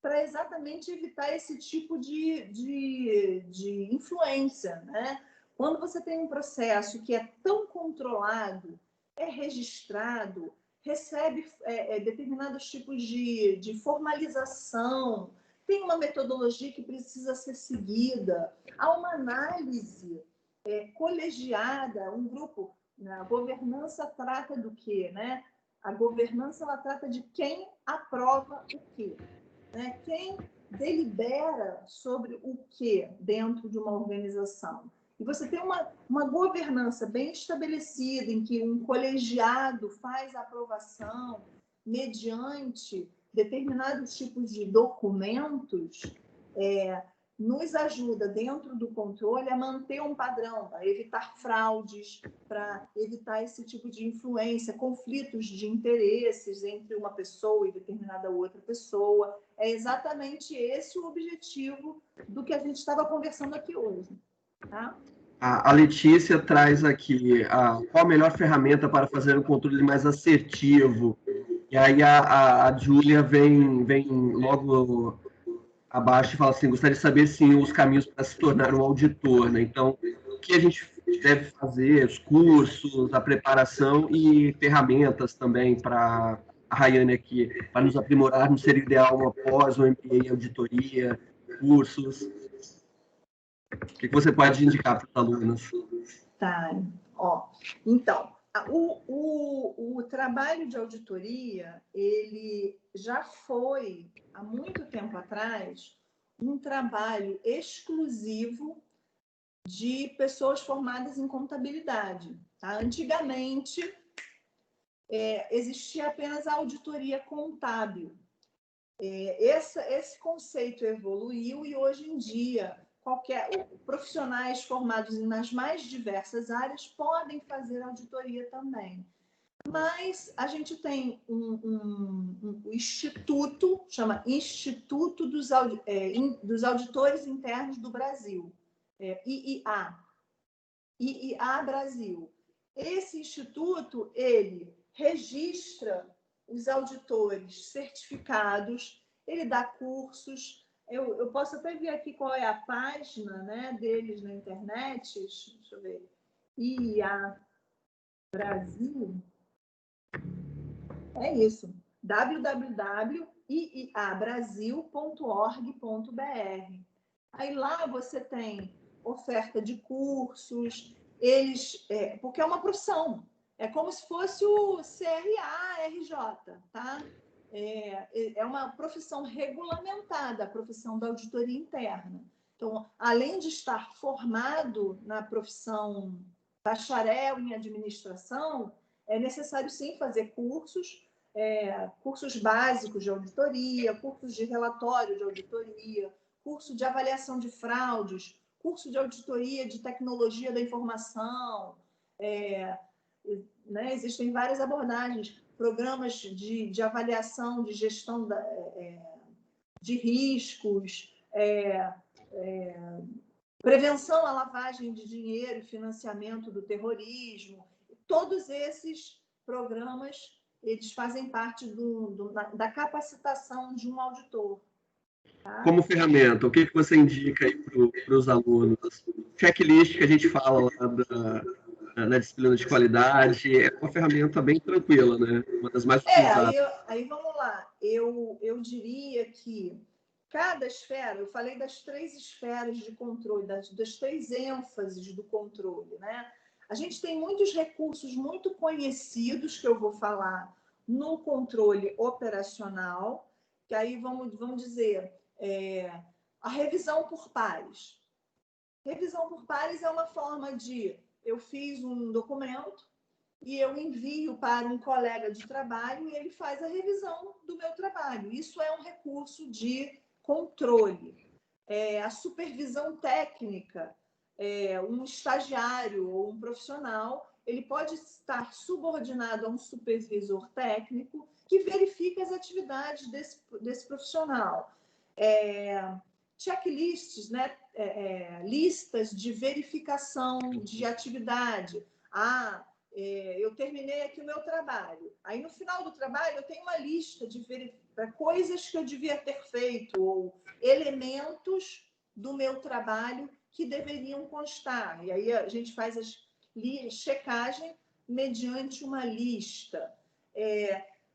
para exatamente evitar esse tipo de influência, né? Quando você tem um processo que é tão controlado, é registrado, recebe determinados tipos de formalização, tem uma metodologia que precisa ser seguida, há uma análise colegiada, um grupo, a governança trata do quê, né? A governança ela trata de quem aprova o quê, né? Quem delibera sobre o quê dentro de uma organização. E você tem uma governança bem estabelecida, em que um colegiado faz a aprovação mediante determinados tipos de documentos, nos ajuda, dentro do controle, a manter um padrão, a evitar fraudes, para evitar esse tipo de influência, conflitos de interesses entre uma pessoa e determinada outra pessoa. É exatamente esse o objetivo do que a gente estava conversando aqui hoje. Tá? A Letícia traz aqui qual a melhor ferramenta para fazer um controle mais assertivo. E aí a Júlia vem logo abaixo e fala assim, gostaria de saber, sim, os caminhos para se tornar um auditor, né? Então, o que a gente deve fazer, os cursos, a preparação e ferramentas também para a Rayane aqui, para nos aprimorarmos, seria ideal uma pós, um MBA em auditoria, cursos. O que você pode indicar para os alunos? Tá, então, o trabalho de auditoria, ele já foi, há muito tempo atrás, um trabalho exclusivo de pessoas formadas em contabilidade. Tá? Antigamente, existia apenas a auditoria contábil. Esse conceito evoluiu e, hoje em dia, profissionais formados nas mais diversas áreas podem fazer auditoria também. Mas a gente tem um instituto, chama Instituto dos Auditores Internos do Brasil, IIA Brasil. Esse instituto, ele registra os auditores certificados, ele dá cursos. Eu posso até ver aqui qual é a página, né, deles na internet. Deixa eu ver. IIA Brasil. É isso. www.iiabrasil.org.br. Aí lá você tem oferta de cursos, porque é uma profissão. É como se fosse o CRA-RJ, tá? É uma profissão regulamentada, a profissão da auditoria interna. Então, além de estar formado na profissão bacharel em administração, é necessário, sim, fazer cursos, cursos básicos de auditoria, cursos de relatório de auditoria, curso de avaliação de fraudes, curso de auditoria de tecnologia da informação, né? Existem várias abordagens, programas de avaliação, de gestão de riscos, prevenção à lavagem de dinheiro e financiamento do terrorismo. Todos esses programas, eles fazem parte da capacitação de um auditor. Tá? Como ferramenta, o que você indica aí para os alunos? Checklist que a gente fala lá na disciplina de qualidade, é uma ferramenta bem tranquila, né? Uma das mais utilizadas. Aí vamos lá. Eu diria que cada esfera, eu falei das 3 esferas de controle, das 3 ênfases do controle, né? A gente tem muitos recursos muito conhecidos que eu vou falar no controle operacional, que aí vamos dizer, a revisão por pares. Revisão por pares é uma forma de eu fiz um documento e eu envio para um colega de trabalho e ele faz a revisão do meu trabalho. Isso é um recurso de controle. A supervisão técnica, um estagiário ou um profissional, ele pode estar subordinado a um supervisor técnico que verifica as atividades desse profissional. Checklists, né? Listas de verificação de atividade. Eu terminei aqui o meu trabalho. Aí, no final do trabalho, eu tenho uma lista de coisas que eu devia ter feito ou elementos do meu trabalho que deveriam constar. E aí a gente faz a checagem mediante uma lista.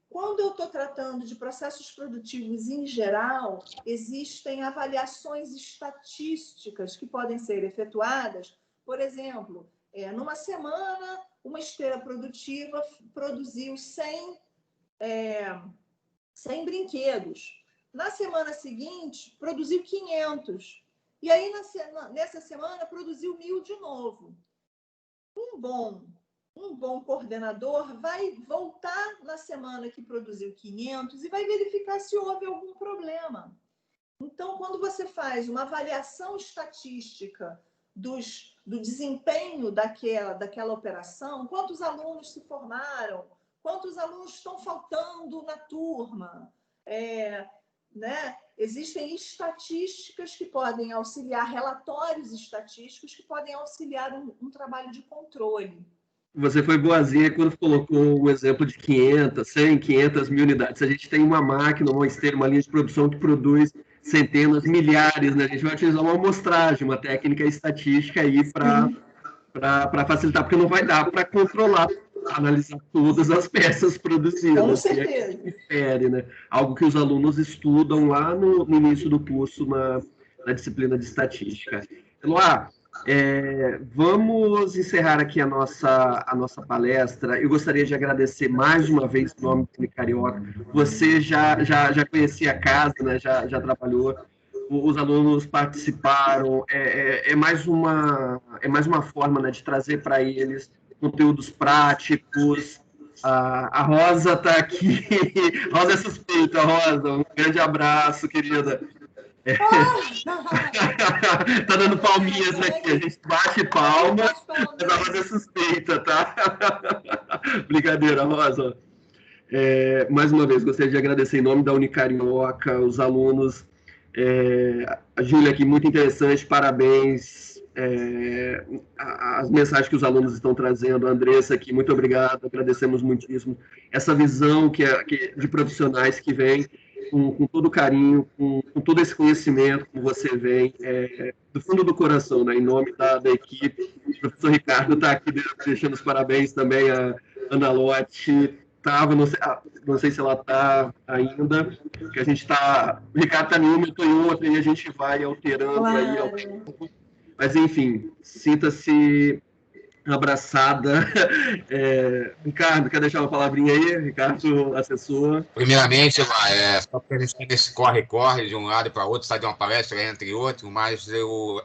Quando eu estou tratando de processos produtivos em geral, existem avaliações estatísticas que podem ser efetuadas. Por exemplo, numa semana, uma esteira produtiva produziu 100 brinquedos. Na semana seguinte, produziu 500. E aí, nessa semana, produziu 1.000 de novo. Um bom coordenador vai voltar na semana que produziu 500 e vai verificar se houve algum problema. Então, quando você faz uma avaliação estatística do desempenho daquela operação, quantos alunos se formaram, quantos alunos estão faltando na turma, né? Existem estatísticas que podem auxiliar, relatórios estatísticos que podem auxiliar um trabalho de controle. Você foi boazinha quando colocou o exemplo de 500, 100, 500 mil unidades. A gente tem uma máquina, uma esteira, uma linha de produção que produz centenas, milhares, né? A gente vai utilizar uma amostragem, uma técnica estatística aí para facilitar, porque não vai dar para controlar, analisar todas as peças produzidas. Com certeza. Difere, né? Algo que os alunos estudam lá no início do curso na disciplina de estatística. Eloá, vamos encerrar aqui a nossa palestra. Eu gostaria de agradecer mais uma vez em nome do Unicarioca. Você já conhecia a casa, né? Já trabalhou. Os alunos participaram. É mais uma forma, né, de trazer para eles conteúdos práticos. A Rosa está aqui. Rosa é suspeita, Rosa. Um grande abraço, querida. Tá dando palminhas aqui, a gente bate palma, mas a Rosa é suspeita, tá? Brincadeira, Rosa. Mais uma vez, gostaria de agradecer em nome da Unicarioca, os alunos. A Júlia aqui, muito interessante, parabéns as mensagens que os alunos estão trazendo. A Andressa aqui, muito obrigado, agradecemos muitíssimo. Essa visão de profissionais que vêm com todo carinho, com todo esse conhecimento, como você vem, do fundo do coração, né, em nome da equipe. O professor Ricardo está aqui deixando os parabéns também, a Ana Lotte estava, não sei se ela está ainda, que a gente está, o Ricardo está em uma, eu estou em outra, e a gente vai alterando aí. Mas, enfim, sinta-se abraçada. Ricardo, quer deixar uma palavrinha aí? Ricardo, assessor. Primeiramente, só porque a gente tem esse corre-corre de um lado para outro, sai de uma palestra entre outro, mas eu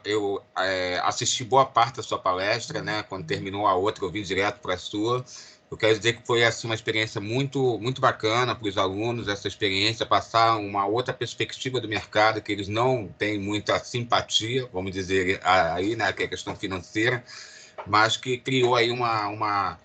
assisti boa parte da sua palestra, né? Quando terminou a outra, eu vim direto para a sua. Eu quero dizer que foi assim, uma experiência muito, muito bacana para os alunos, essa experiência, passar uma outra perspectiva do mercado, que eles não têm muita simpatia, vamos dizer aí, né? Que é a questão financeira, mas que criou aí uma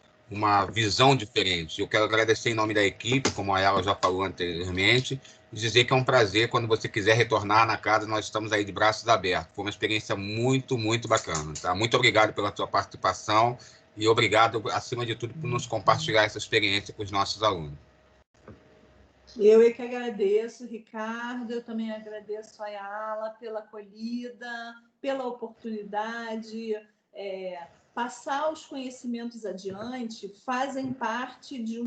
visão diferente. Eu quero agradecer em nome da equipe, como ela já falou anteriormente, e dizer que é um prazer. Quando você quiser retornar na casa, nós estamos aí de braços abertos. Foi uma experiência muito, muito bacana. Tá? Muito obrigado pela sua participação e obrigado, acima de tudo, por nos compartilhar essa experiência com os nossos alunos. Eu é que agradeço, Ricardo, eu também agradeço a Ayala pela acolhida, pela oportunidade. Passar os conhecimentos adiante fazem parte de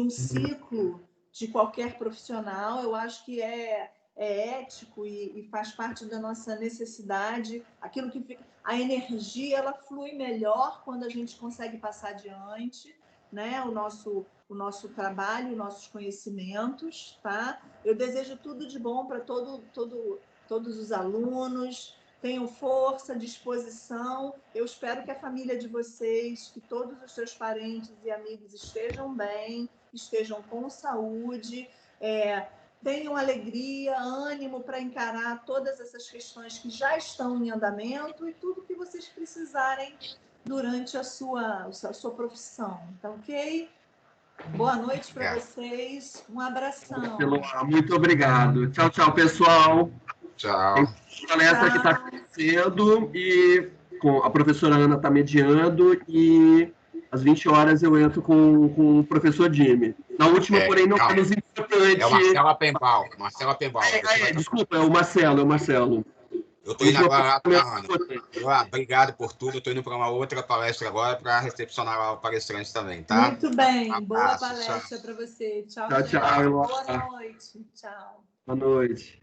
um ciclo de qualquer profissional. Eu acho que é ético e faz parte da nossa necessidade. Aquilo que fica, a energia, ela flui melhor quando a gente consegue passar adiante, né? O nosso trabalho, os nossos conhecimentos, tá? Eu desejo tudo de bom para todos os alunos. Tenham força, disposição. Eu espero que a família de vocês, que todos os seus parentes e amigos estejam bem, estejam com saúde, tenham alegria, ânimo para encarar todas essas questões que já estão em andamento e tudo que vocês precisarem durante a sua profissão. Tá ok? Boa noite para vocês. Um abração. Muito obrigado. Tchau, tchau, pessoal. Tchau. Tem palestra que está acontecendo e a professora Ana está mediando e às 20 horas eu entro com o professor Jimmy. Na última, porém, não menos importante... É o Marcelo Pembal. Desculpa, é o Marcelo. Eu estou indo agora para a Ana. Obrigado por tudo. Eu estou indo para uma outra palestra agora para recepcionar o palestrante também, tá? Muito bem. Boa palestra para você. Tchau, tchau. Boa noite. Tchau. Boa noite.